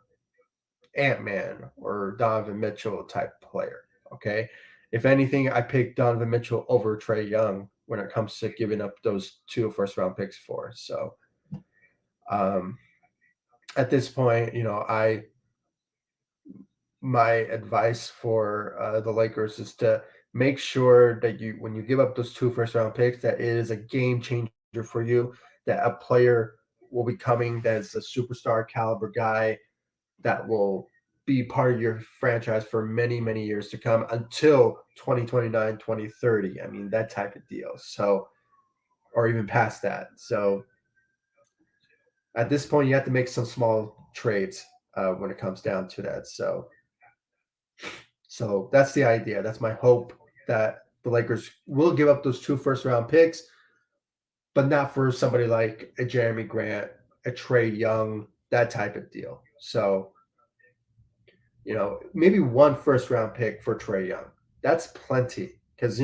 Ant-Man or Donovan Mitchell type player. Okay. If anything, I pick Donovan Mitchell over Trey Young when it comes to giving up those 2 first round picks for. So um, at this point, I my advice for the Lakers is to make sure that when you give up those 2 first round picks, that it is a game changer for you, that a player will be coming that's a superstar caliber guy that will be part of your franchise for many, many years to come until 2029, 2030. I mean, that type of deal. So, or even past that. So, at this point, you have to make some small trades when it comes down to that. So that's the idea. That's my hope that the Lakers will give up those 2 first round picks, but not for somebody like a Jeremy Grant, a Trey Young, that type of deal. So maybe one first round pick for Trey Young. That's plenty because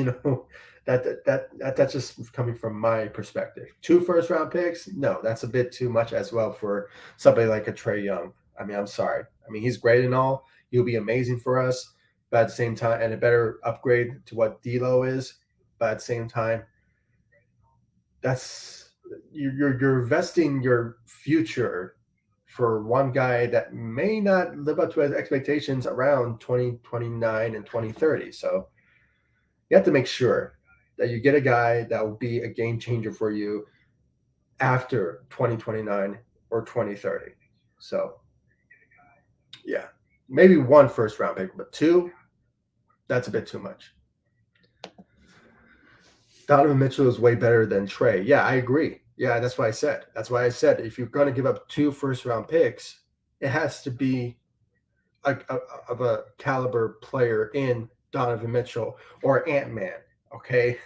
that's just coming from my perspective. 2 first round picks, no, that's a bit too much as well for somebody like a Trey Young. I mean, I'm sorry. I mean, he's great and all. He'll be amazing for us, but at the same time, and a better upgrade to what D'Lo is. But at the same time, that's you're investing your future for one guy that may not live up to his expectations around 2029 and 2030. So you have to make sure that you get a guy that will be a game changer for you after 2029 or 2030. So yeah, maybe one first round pick, but 2, that's a bit too much. Donovan Mitchell is way better than Trey. Yeah, I agree. Yeah, that's what I said. That's why I said if you're going to give up 2 first round picks, it has to be of a caliber player in Donovan Mitchell or Ant Man. Okay,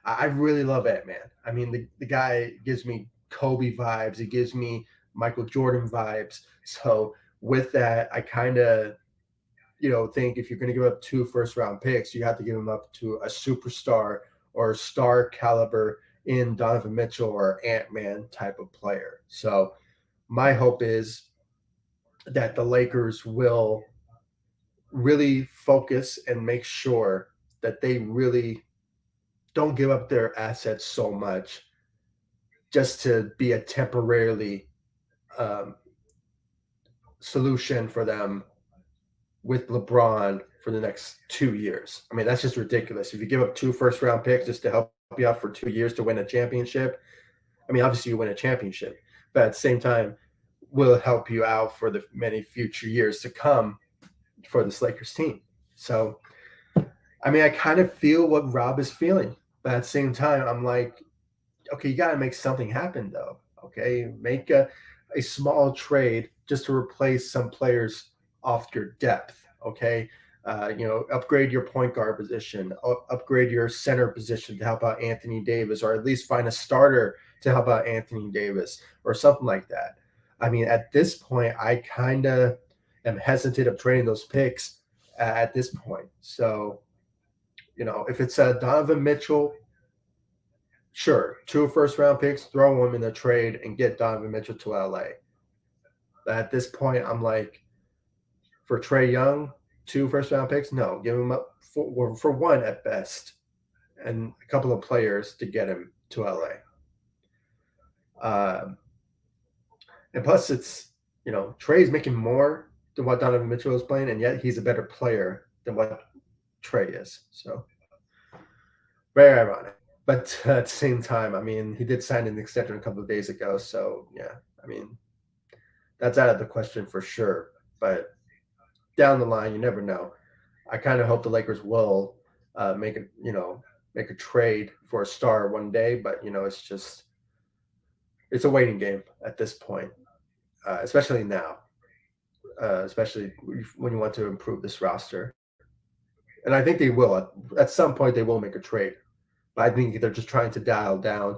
I really love Ant Man. I mean, the guy gives me Kobe vibes. He gives me Michael Jordan vibes. So with that, I kind of think if you're going to give up 2 first round picks, you have to give them up to a superstar or star caliber in Donovan Mitchell or Ant Man type of player. So my hope is that the Lakers will really focus and make sure that they really don't give up their assets so much just to be a temporarily um, solution for them with LeBron for the next 2 years. I mean, that's just ridiculous. If you give up 2 first round picks just to help you out for 2 years to win a championship, I mean, obviously you win a championship, but at the same time, will help you out for the many future years to come for this Lakers team. So I mean, I kind of feel what Rob is feeling, but at the same time, I'm like, okay, you got to make something happen, though. Okay, make a small trade just to replace some players off your depth. Okay, upgrade your point guard position, upgrade your center position to help out Anthony Davis, or at least find a starter to help out Anthony Davis, or something like that. I mean, at this point, I kind of am hesitant of trading those picks at this point. So if it's a Donovan Mitchell, sure, 2 first round picks, throw them in a trade and get Donovan Mitchell to LA. But at this point, I'm like, for Trey Young, 2 first round picks, no, give him up for one at best, and a couple of players to get him to LA. And plus, it's Trey's making more than what Donovan Mitchell is playing, and yet he's a better player than what Trey is. So very ironic. But at the same time, I mean, he did sign an extension a couple of days ago. So, yeah, I mean, that's out of the question for sure. But down the line, you never know. I kind of hope the Lakers will make a make a trade for a star one day, but it's a waiting game at this point, especially now, especially when you want to improve this roster. And I think they will at some point. They will make a trade, but I think they're just trying to dial down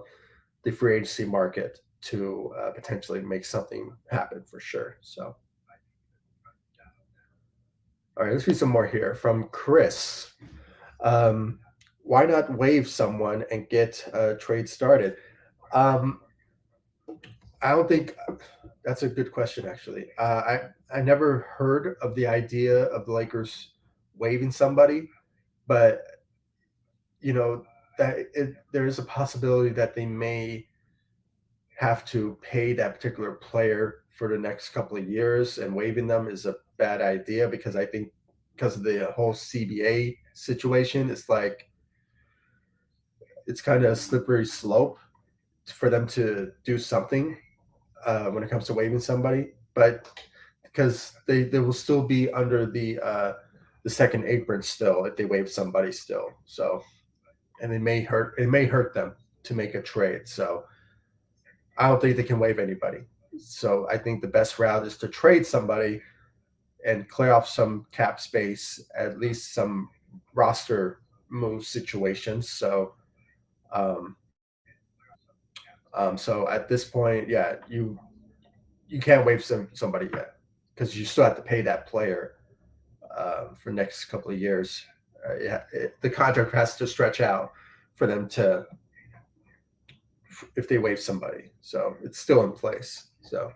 the free agency market to potentially make something happen for sure. So, all right, let's read some more here from Chris. Um, why not waive someone and get a trade started? Um, I don't think that's a good question. Actually, I never heard of the idea of the Lakers waiving somebody, but you know there is a possibility that they may have to pay that particular player for the next couple of years, and waiving them is a bad idea because I think because of the whole CBA situation, it's kind of a slippery slope for them to do something when it comes to waiving somebody, but because they will still be under the second apron still if they waive somebody still. So, and it may hurt them to make a trade. So I don't think they can waive anybody. So I think the best route is to trade somebody and clear off some cap space, at least some roster move situations. Um, so at this point, yeah, you can't waive somebody yet because you still have to pay that player for the next couple of years. The contract has to stretch out for them to if they waive somebody. So it's still in place. So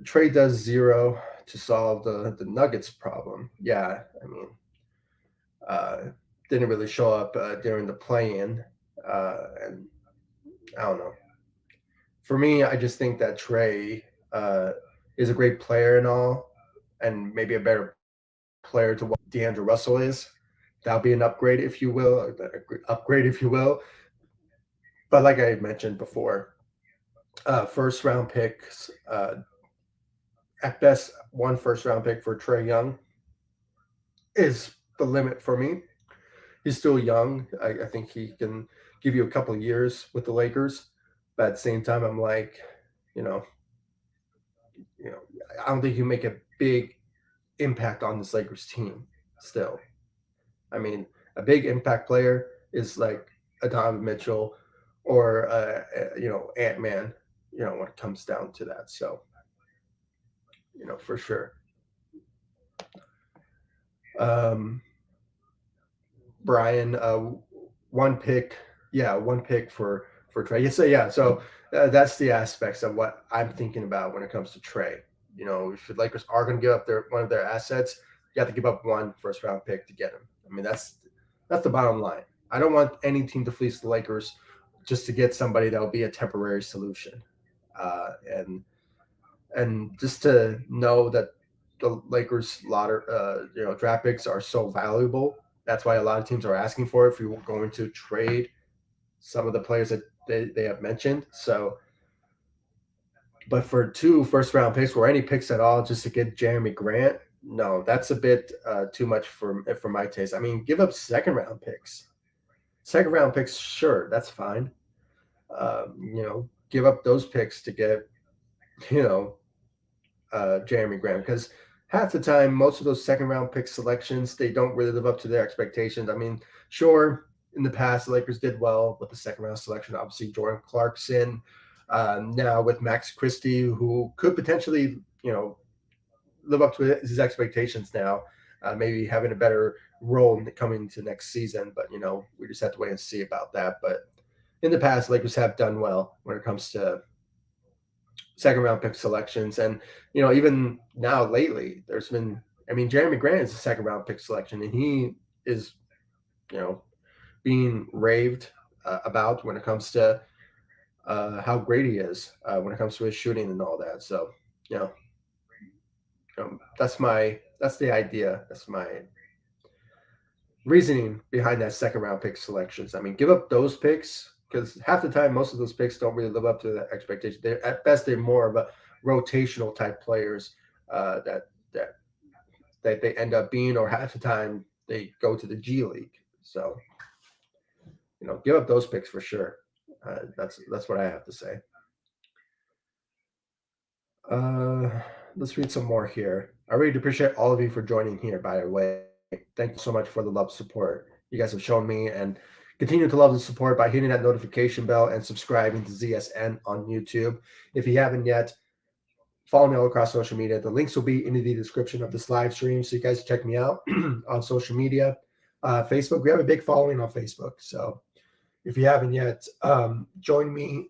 Trey does zero to solve the Nuggets problem. Yeah, I mean, uh, didn't really show up during the play-in, and I don't know. For me, I just think that Trey uh, is a great player and all, and maybe a better player to what D'Angelo Russell is. That'll be an upgrade, if you will, upgrade, if you will. But like I mentioned before, first round picks, at best, one first round pick for Trey Young is the limit for me. He's still young. I think he can give you a couple of years with the Lakers, but at the same time, I'm like, you know, you know, I don't think you make a big impact on this Lakers team. Still, I mean, a big impact player is like a Donovan Mitchell or Ant Man. When it comes down to that, so for sure. Um, Brian, one pick, yeah, one pick for Trey. Yeah. So that's the aspects of what I'm thinking about when it comes to Trey. If the Lakers are going to give up one of their assets, you have to give up one first round pick to get him. I mean, that's the bottom line. I don't want any team to fleece the Lakers just to get somebody that will be a temporary solution, and just to know that the Lakers draft picks are so valuable. That's why a lot of teams are asking for it if you're going to trade some of the players that they have mentioned. So, but for two first round picks or any picks at all, just to get Jeremy Grant, no, that's a bit too much for my taste. I mean, give up second round picks, sure, that's fine. Give up those picks to get you know Jeremy Graham because half the time, most of those second round pick selections, they don't really live up to their expectations. I mean, sure, in the past, the Lakers did well with the second round selection. Obviously, Jordan Clarkson. Now with Max Christie, who could potentially, live up to his expectations now, maybe having a better role coming to next season. But, we just have to wait and see about that. But in the past, Lakers have done well when it comes to second round pick selections. And, even now lately, there's been, I mean, Jeremy Grant is a second round pick selection, and he is, you know, being raved about when it comes to how great he is when it comes to his shooting and all that. So, you know, that's the idea. That's my reasoning behind that second round pick selections. I mean, give up those picks because half the time, most of those picks don't really live up to the expectation. They're at best they're more of a rotational type players that that they end up being, or half the time they go to the G League. So give up those picks for sure. That's what I have to say. Uh, let's read some more here. I really appreciate all of you for joining here, by the way. Thank you so much for the love support you guys have shown me, and continue to love and support by hitting that notification bell and subscribing to ZSN on YouTube. If you haven't yet, follow me all across social media. The links will be in the description of this live stream, so you guys check me out on social media. Facebook, we have a big following on Facebook, so if you haven't yet, join me.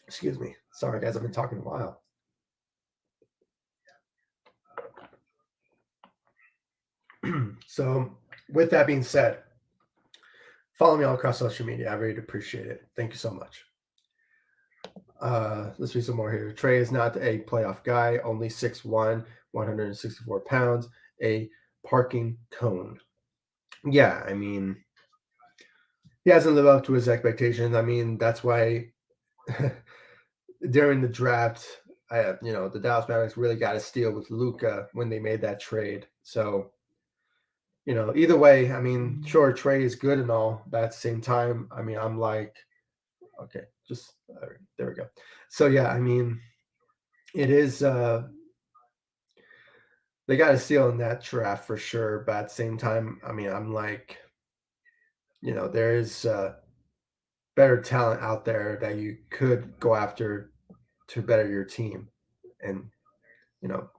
Excuse me. Sorry, guys, I've been talking a while. So, with that being said, follow me all across social media. I really appreciate it. Thank you so much. Let's read some more here. Trey is not a playoff guy, only 6'1", 164 pounds, a parking cone. Yeah, I mean, he hasn't lived up to his expectations. I mean, that's why during the draft, the Dallas Mavericks really got a steal with Luka when they made that trade. So, either way, I mean, sure, Trey is good and all, but at the same time, I mean, I'm like, okay, just there we go. So yeah, I mean, it is they got a steal in that draft for sure, but at the same time, I mean, I'm like, there is better talent out there that you could go after to better your team, and you know,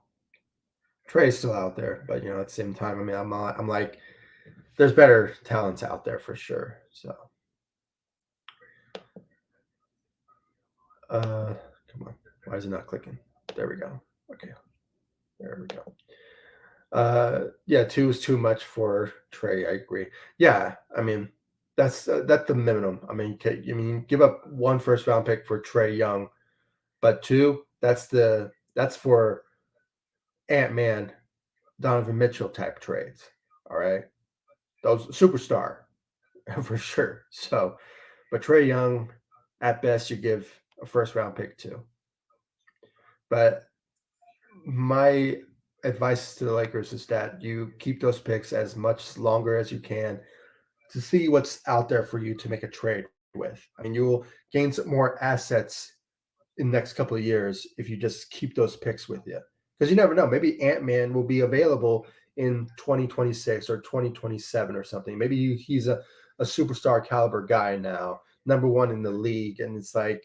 Trey's still out there, but at the same time, I mean, I'm like, there's better talents out there for sure. So, come on, why is it not clicking? There we go. Okay, there we go. Yeah, two is too much for Trey. I agree. Yeah, I mean, that's the minimum. I mean, give up one first round pick for Trey Young, but two, that's for Ant Man, Donovan Mitchell type trades. All right, those superstar for sure. So, but Trey Young, at best, you give a first round pick to. But my advice to the Lakers is that you keep those picks as much longer as you can to see what's out there for you to make a trade with. I mean, you will gain some more assets in the next couple of years if you just keep those picks with you. Because you never know. Maybe Ant-Man will be available in 2026 or 2027 or something. Maybe he's a superstar caliber guy now, number one in the league. And it's like,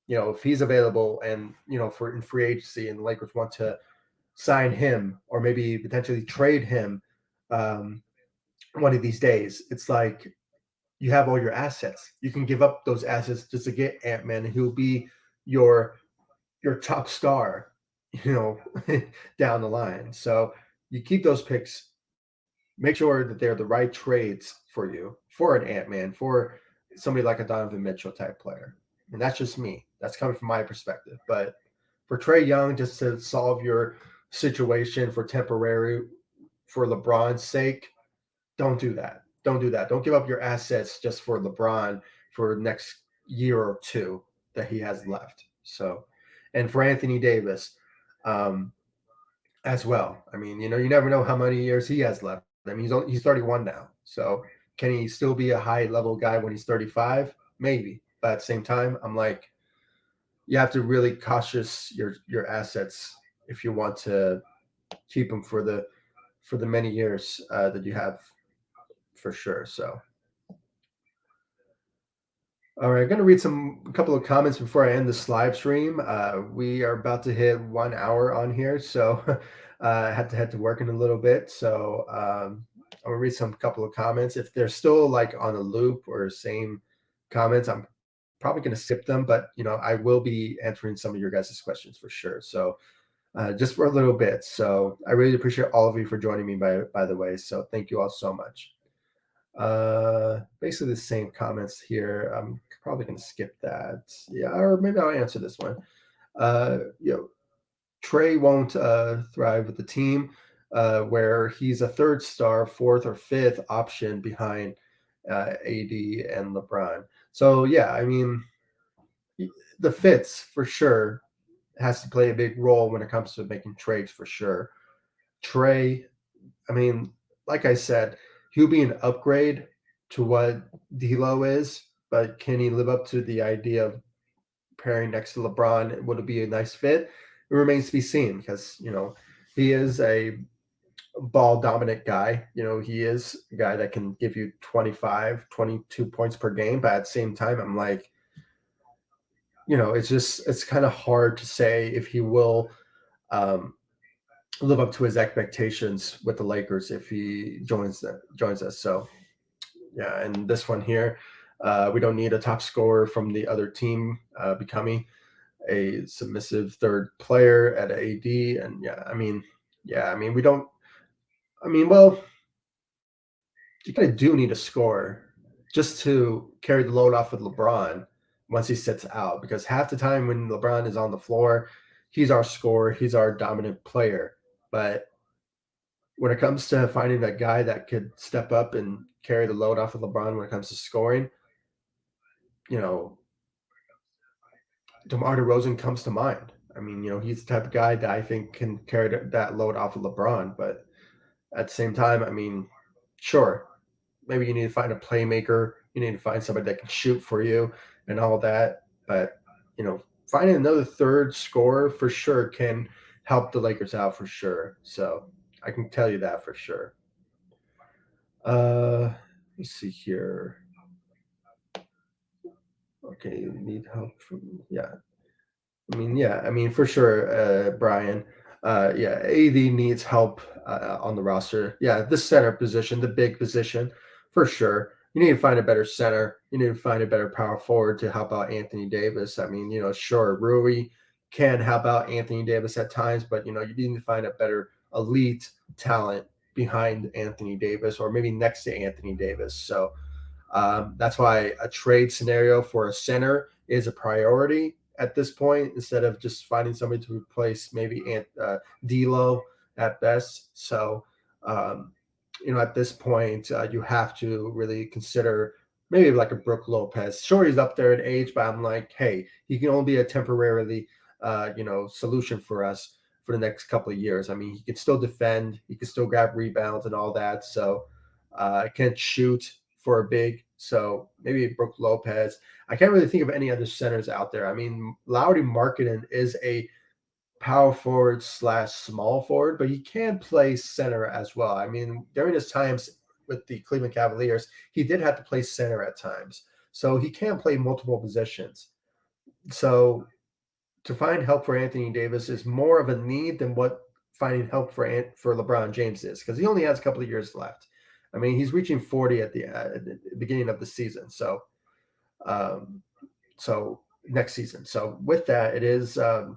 if he's available and, for in free agency and the Lakers want to sign him or maybe potentially trade him one of these days, it's like you have all your assets. You can give up those assets just to get Ant-Man, and he'll be your top star, you know, down the line. So you keep those picks, make sure that they're the right trades for you, for an Ant-Man, for somebody like a Donovan Mitchell type player. And that's just me. That's coming from my perspective. But for Trey Young, just to solve your situation for LeBron's sake, don't do that. Don't do that. Don't give up your assets just for LeBron for the next year or two that he has left. So, and for Anthony Davis, as well. I mean, you never know how many years he has left. I mean, he's 31 now. So, can he still be a high level guy when he's 35? Maybe. But at the same time, I'm like, you have to really cautious your assets if you want to keep them for the many years that you have for sure. So, all right, I'm going to read a couple of comments before I end this live stream. We are about to hit 1 hour on here, so I had to head to work in a little bit. So I'm going to read some couple of comments. If they're still like on a loop or same comments, I'm probably going to skip them, but I will be answering some of your guys' questions for sure. So just for a little bit. So I really appreciate all of you for joining me, by the way. So thank you all so much. Basically the same comments here. I'm probably going to skip that. Yeah, or maybe I'll answer this one. Trey won't thrive with the team where he's a third star, fourth or fifth option behind AD and LeBron. So yeah, I mean, the fits for sure has to play a big role when it comes to making trades for sure. Trey, I mean, like I said, he'll be an upgrade to what D'Lo is, but can he live up to the idea of pairing next to LeBron? Would it be a nice fit? It remains to be seen because he is a ball dominant guy. He is a guy that can give you 25, 22 points per game, but at the same time, I'm like, it's kind of hard to say if he will um, live up to his expectations with the Lakers if he joins us. So yeah, and this one here, we don't need a top scorer from the other team becoming a submissive third player at AD. And yeah, we don't. Well, you kind of do need a scorer just to carry the load off of LeBron once he sits out, because half the time when LeBron is on the floor, he's our scorer, he's our dominant player. But when it comes to finding that guy that could step up and carry the load off of LeBron when it comes to scoring, you know, DeMar DeRozan comes to mind. He's the type of guy that I think can carry that load off of LeBron. But at the same time, sure, maybe you need to find a playmaker. You need to find somebody that can shoot for you and all that. But finding another third scorer for sure can help the Lakers out for sure. So I can tell you that for sure. Let's see here. Okay, need help from yeah. For sure, Brian. Yeah, AD needs help on the roster. Yeah, the center position, the big position, for sure. You need to find a better center. You need to find a better power forward to help out Anthony Davis. Sure, Rui can help out Anthony Davis at times, but you need to find a better elite talent behind Anthony Davis or maybe next to Anthony Davis. So that's why a trade scenario for a center is a priority at this point instead of just finding somebody to replace maybe D'Lo at best. So, um, at this point, you have to really consider maybe like a Brook Lopez. Sure, he's up there in age, but I'm like, hey, he can only be a temporarily, solution for us for the next couple of years. He can still defend, he can still grab rebounds and all that. So, can't shoot for a big. So maybe Brook Lopez. I can't really think of any other centers out there. Lauri Markkanen is a power forward slash small forward, but he can play center as well. During his times with the Cleveland Cavaliers, he did have to play center at times. So he can play multiple positions. So to find help for Anthony Davis is more of a need than what finding help for LeBron James is, because he only has a couple of years left. He's reaching 40 at the beginning of the season. Um, so next season. So with that, it is a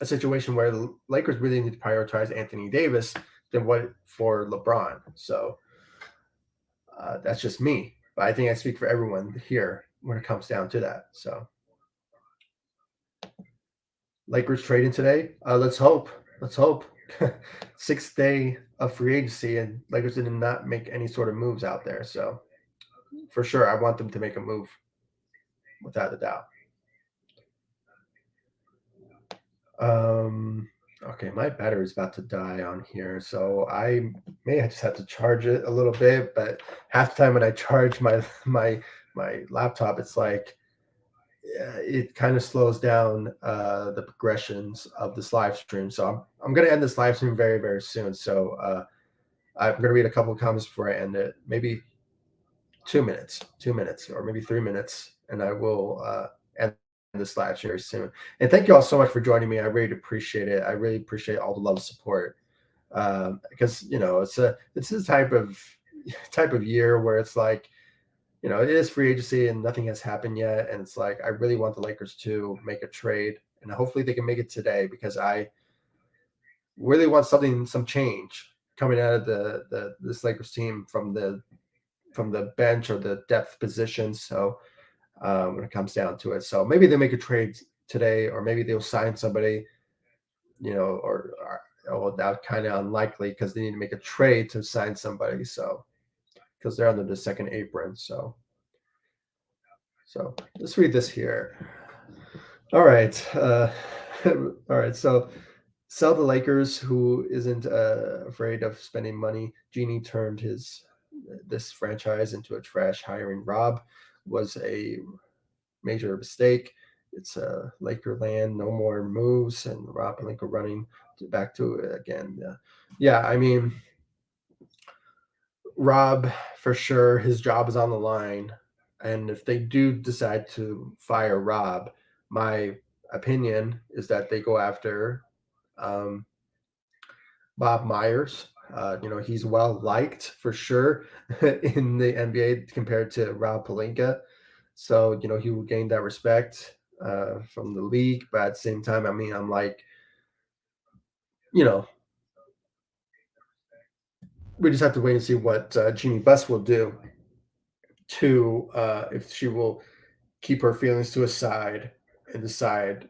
situation where the Lakers really need to prioritize Anthony Davis than what for LeBron. So that's just me, but I think I speak for everyone here when it comes down to that. So Lakers trading today. Let's hope. Let's hope. Sixth day of free agency, and Lakers did not make any sort of moves out there. So for sure, I want them to make a move, without a doubt. Okay, my battery is about to die on here, so I may just have to charge it a little bit. But half the time when I charge my laptop, it's like it kind of slows down the progressions of this live stream. So I'm gonna end this live stream very very soon. So I'm gonna read a couple of comments before I end it. Maybe 2 minutes, or maybe 3 minutes, and I will end this live very soon. And thank you all so much for joining me. I really appreciate it. I really appreciate all the love and support, because it's this type of year where it's like it is free agency and nothing has happened yet, and it's like I really want the Lakers to make a trade, and hopefully they can make it today, because I really want some change coming out of this Lakers team from the bench or the depth position. So when it comes down to it, so maybe they make a trade today, or maybe they'll sign somebody, or that kind of unlikely because they need to make a trade to sign somebody. So because they're under the second apron. So let's read this here. All right. All right. So sell the Lakers, who isn't afraid of spending money. Genie turned his this franchise into a trash. Hiring Rob was a major mistake. It's Laker land, no more moves, and Rob Pelinka running back to it again. Yeah, I mean, Rob, for sure, his job is on the line. And if they do decide to fire Rob, my opinion is that they go after um, Bob Myers. He's well liked for sure in the NBA compared to Rob Pelinka. So, he will gain that respect from the league. But at the same time, I mean, I'm like, you know, we just have to wait and see what Jeannie Buss will do to if she will keep her feelings to a side and decide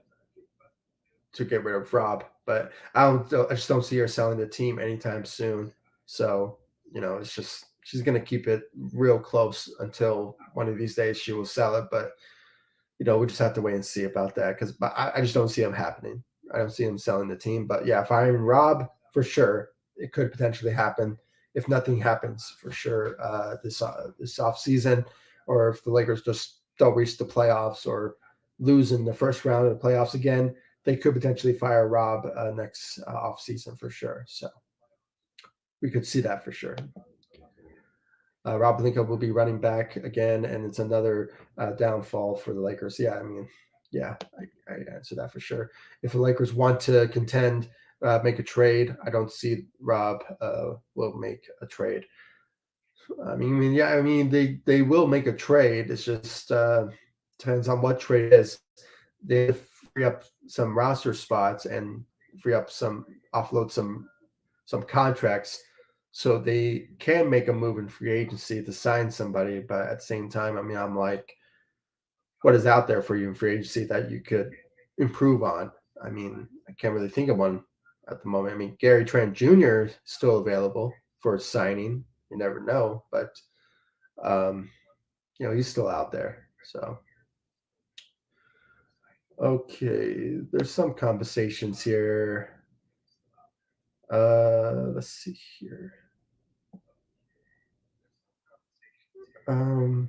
to get rid of Rob. But I just don't see her selling the team anytime soon. So it's just she's gonna keep it real close until one of these days she will sell it. But we just have to wait and see about that because I just don't see them happening. I don't see them selling the team. But yeah, firing Rob for sure, it could potentially happen if nothing happens for sure this off season, or if the Lakers just don't reach the playoffs or lose in the first round of the playoffs again, they could potentially fire Rob next off season for sure. So we could see that for sure. Rob Pelinka will be running back again, and it's another downfall for the Lakers. Yeah, I mean, yeah, I answer that for sure. If the Lakers want to contend, make a trade, I don't see Rob will make a trade. Yeah, I mean they will make a trade. It's just depends on what trade it is. They free up some roster spots and free up some offload some contracts so they can make a move in free agency to sign somebody. But at the same time, I mean, I'm like, what is out there for you in free agency that you could improve on? I mean, I can't really think of one at the moment. I mean, Gary Trent Jr. is still available for signing. You never know, but um, he's still out there. So okay, there's some conversations here. Let's see here. Um,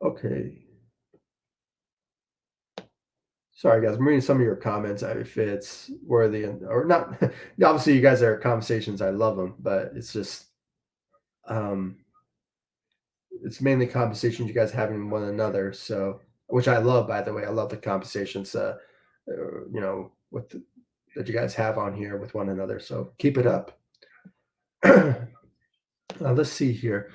okay. Sorry, guys. I'm reading some of your comments. If it's worthy or not, obviously, you guys are conversations. I love them, but it's just, um, it's mainly conversations you guys having with one another. So, which I love, by the way. I love the conversations, that you guys have on here with one another. So keep it up. Let's see here.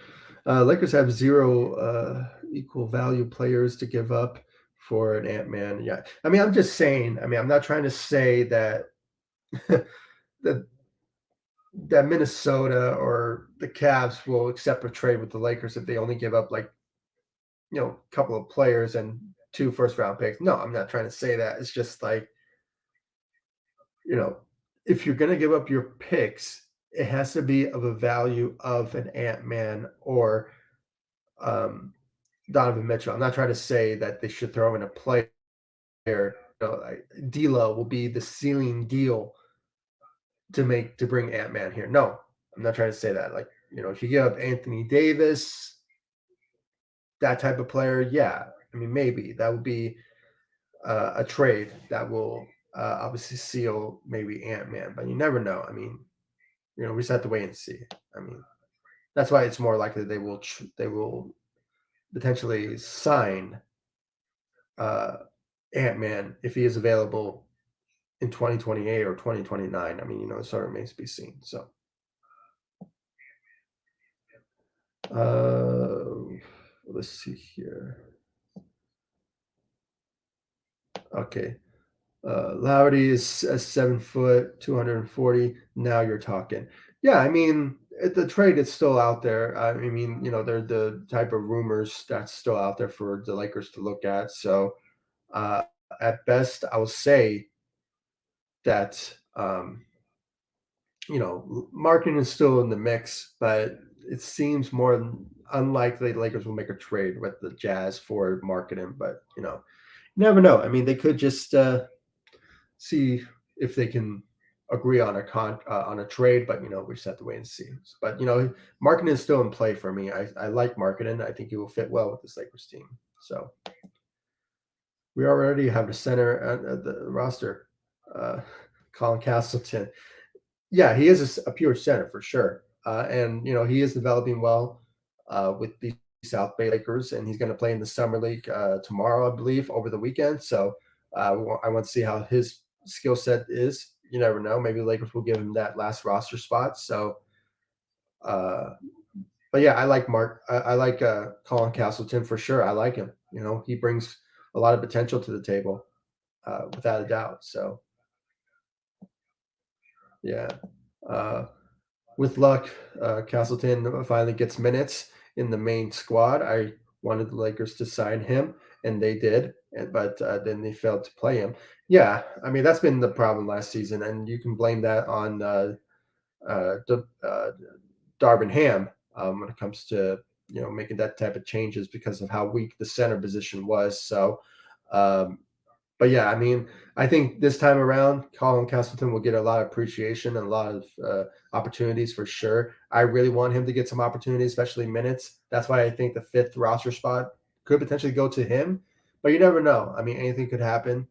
Lakers have zero equal value players to give up for an Ant Man. Yeah, I mean, I'm just saying. I mean, I'm not trying to say that that that Minnesota or the Cavs will accept a trade with the Lakers if they only give up like a couple of players and two first round picks. No, I'm not trying to say that. It's just like you know, if you're going to give up your picks, it has to be of a value of an Ant Man or um, Donovan Mitchell. I'm not trying to say that they should throw in a player. D'Lo will be the ceiling deal to bring Ant Man here. No, I'm not trying to say that. Like if you give up Anthony Davis, that type of player, yeah. I mean, maybe that would be a trade that will obviously seal maybe Ant Man, but you never know. I mean, we just have to wait and see. I mean, that's why it's more likely they will potentially sign uh, Ant Man if he is available in 2028 or 2029. I mean, it sort of remains to be seen. So, uh, let's see here. Okay. Lowry is 7 foot, 240. Now you're talking. Yeah, I mean, the trade is still out there. I mean, they're the type of rumors that's still out there for the Lakers to look at. So, uh, at best, I will say that marketing is still in the mix, but it seems more unlikely the Lakers will make a trade with the Jazz for marketing. But you never know. I mean, they could just see if they can agree on on a trade. But we just have to wait and see. But Markkinen is still in play for me. I like Markkinen. I think he will fit well with this Lakers team. So we already have the center at the roster, uh, Colin Castleton. Yeah, he is a pure center for sure, and he is developing well with the South Bay Lakers, and he's going to play in the summer league tomorrow, I believe, over the weekend. So I want to see how his skill set is. You never know; maybe the Lakers will give him that last roster spot. So, uh, but yeah, I like Mark. I like Colin Castleton for sure. I like him. He brings a lot of potential to the table, without a doubt. So yeah. Uh, with luck, Castleton finally gets minutes in the main squad. I wanted the Lakers to sign him, and they did, but then they failed to play him. Yeah, I mean that's been the problem last season, and you can blame that on Darvin Ham when it comes to making that type of changes because of how weak the center position was. So um, but yeah, I mean, I think this time around, Colin Castleton will get a lot of appreciation and a lot of opportunities for sure. I really want him to get some opportunities, especially minutes. That's why I think the fifth roster spot could potentially go to him. But you never know. I mean, anything could happen.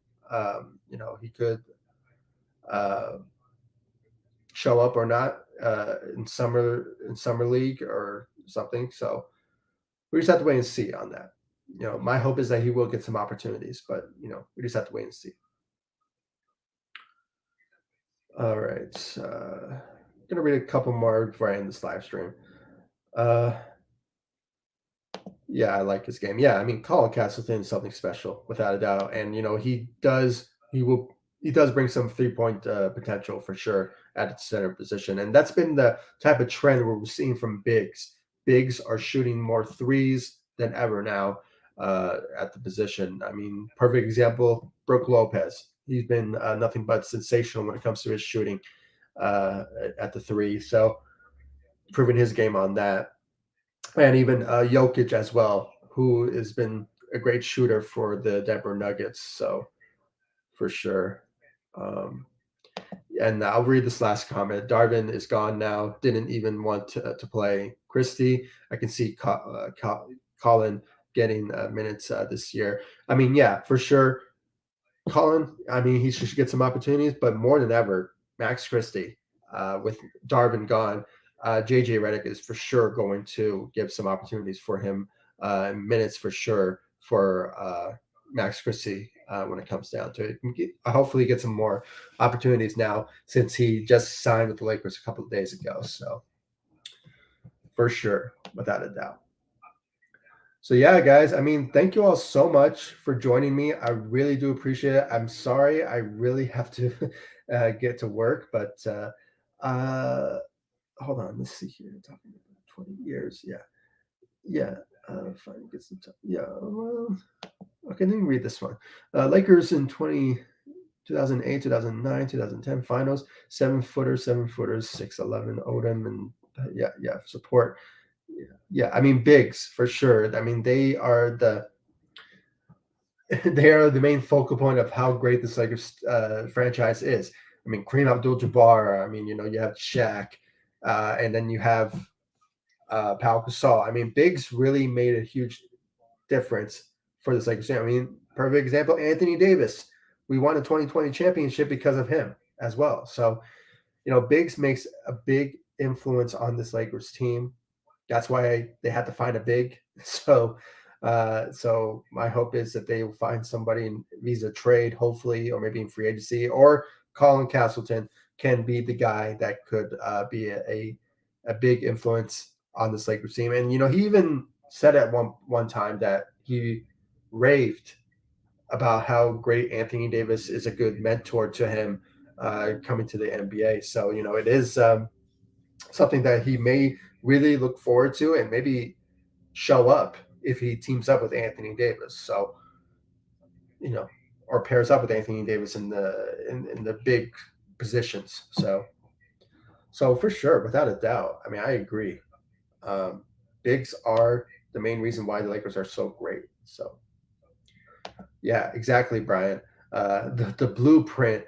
He could uh, show up or not in summer league or something. So we just have to wait and see on that. My hope is that he will get some opportunities, but we just have to wait and see. All right. Gonna read a couple more before I end this live stream. Uh, yeah, I like his game. Yeah, I mean, Colin Castleton is something special, without a doubt, and he does bring some 3 point potential for sure at its center position, and that's been the type of trend we're seeing from bigs. Bigs are shooting more threes than ever now at the position. I mean, perfect example, Brook Lopez. He's been nothing but sensational when it comes to his shooting uh, at the three. So proving his game on that, and even Jokic as well, who has been a great shooter for the Denver Nuggets. So for sure. Um, and I'll read this last comment. Darvin is gone now. Didn't even want to play Christie. I can see Colin getting minutes this year. I mean, yeah, for sure. Colin, I mean, he should get some opportunities, but more than ever, Max Christie, with Darvin gone, JJ Redick is for sure going to give some opportunities for him, minutes for sure for Max Christie when it comes down to it. Hopefully, get some more opportunities now since he just signed with the Lakers a couple of days ago. So, for sure, without a doubt. So yeah, guys, I mean, thank you all so much for joining me. I really do appreciate it. I'm sorry, I really have to get to work, but uh, hold on, let's see here. Talking about 20 years, yeah, yeah. Finally get some time. Yeah, well, okay, let me read this one. Lakers in 2008, 2009, 2010 finals, 7 footers, 7 footers, 6'11 Odom, and yeah, support. Yeah, I mean bigs for sure. I mean they are the they are the main focal point of how great this Lakers franchise is. I mean Kareem Abdul-Jabbar. I mean you have Shaq, and then you have Pau Gasol. I mean bigs really made a huge difference for this Lakers team. I mean perfect example Anthony Davis. We won a 2020 championship because of him as well. So bigs makes a big influence on this Lakers team. That's why they had to find a big. So my hope is that they will find somebody in visa trade, hopefully, or maybe in free agency, or Colin Castleton can be the guy that could be a big influence on this Lakers team. And he even said at one time that he raved about how great Anthony Davis is a good mentor to him coming to the NBA. So it is something that he may really look forward to and maybe show up if he teams up with Anthony Davis. So, you know, or pairs up with Anthony Davis in the big positions. So for sure, without a doubt. I mean, I agree. Bigs are the main reason why the Lakers are so great. So yeah, exactly, Brian. The blueprint.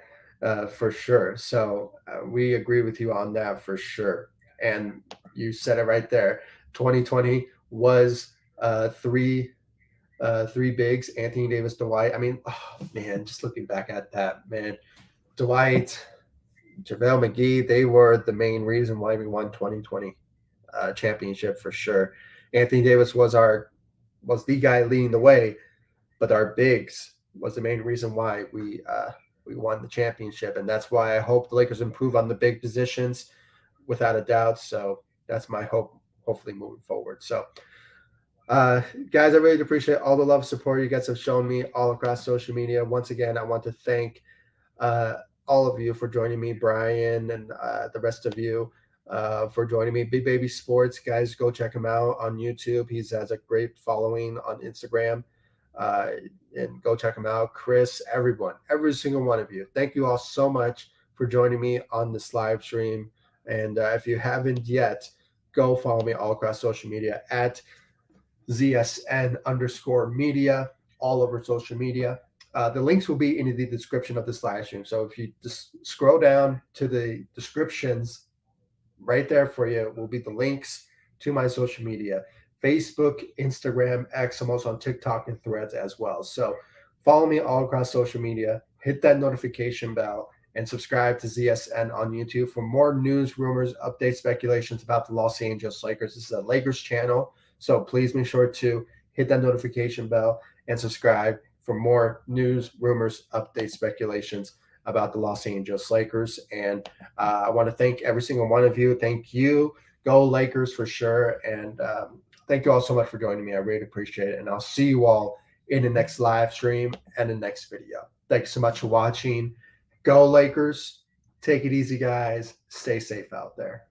for sure. So we agree with you on that for sure. And you said it right there. 2020 was three bigs: Anthony Davis, Dwight. I mean, oh, man, just looking back at that, man, Dwight, JaVale McGee, they were the main reason why we won 2020 championship for sure. Anthony Davis was the guy leading the way, but our bigs was the main reason why we won the championship, and that's why I hope the Lakers improve on the big positions, without a doubt. So that's my hope, hopefully moving forward. So, guys, I really appreciate all the love and support you guys have shown me all across social media. Once again, I want to thank uh, all of you for joining me, Brian, and the rest of you for joining me. Big Baby Sports, guys, go check him out on YouTube. He has a great following on Instagram. Uh, and go check him out. Chris, everyone, every single one of you. Thank you all so much for joining me on this live stream. And if you haven't yet, go follow me all across social media at ZSN_media, all over social media. The links will be in the description of this live stream. So if you just scroll down to the descriptions, right there for you will be the links to my social media: Facebook, Instagram, X. I'm also on TikTok and Threads as well. So follow me all across social media, hit that notification bell, and subscribe to ZSN on YouTube for more news, rumors, updates, speculations about the Los Angeles Lakers. This is a Lakers channel, so please make sure to hit that notification bell and subscribe for more news, rumors, updates, speculations about the Los Angeles Lakers. And I want to thank every single one of you. Thank you. Go Lakers for sure. And thank you all so much for joining me. I really appreciate it. And I'll see you all in the next live stream and the next video. Thanks so much for watching. Go Lakers. Take it easy, guys. Stay safe out there.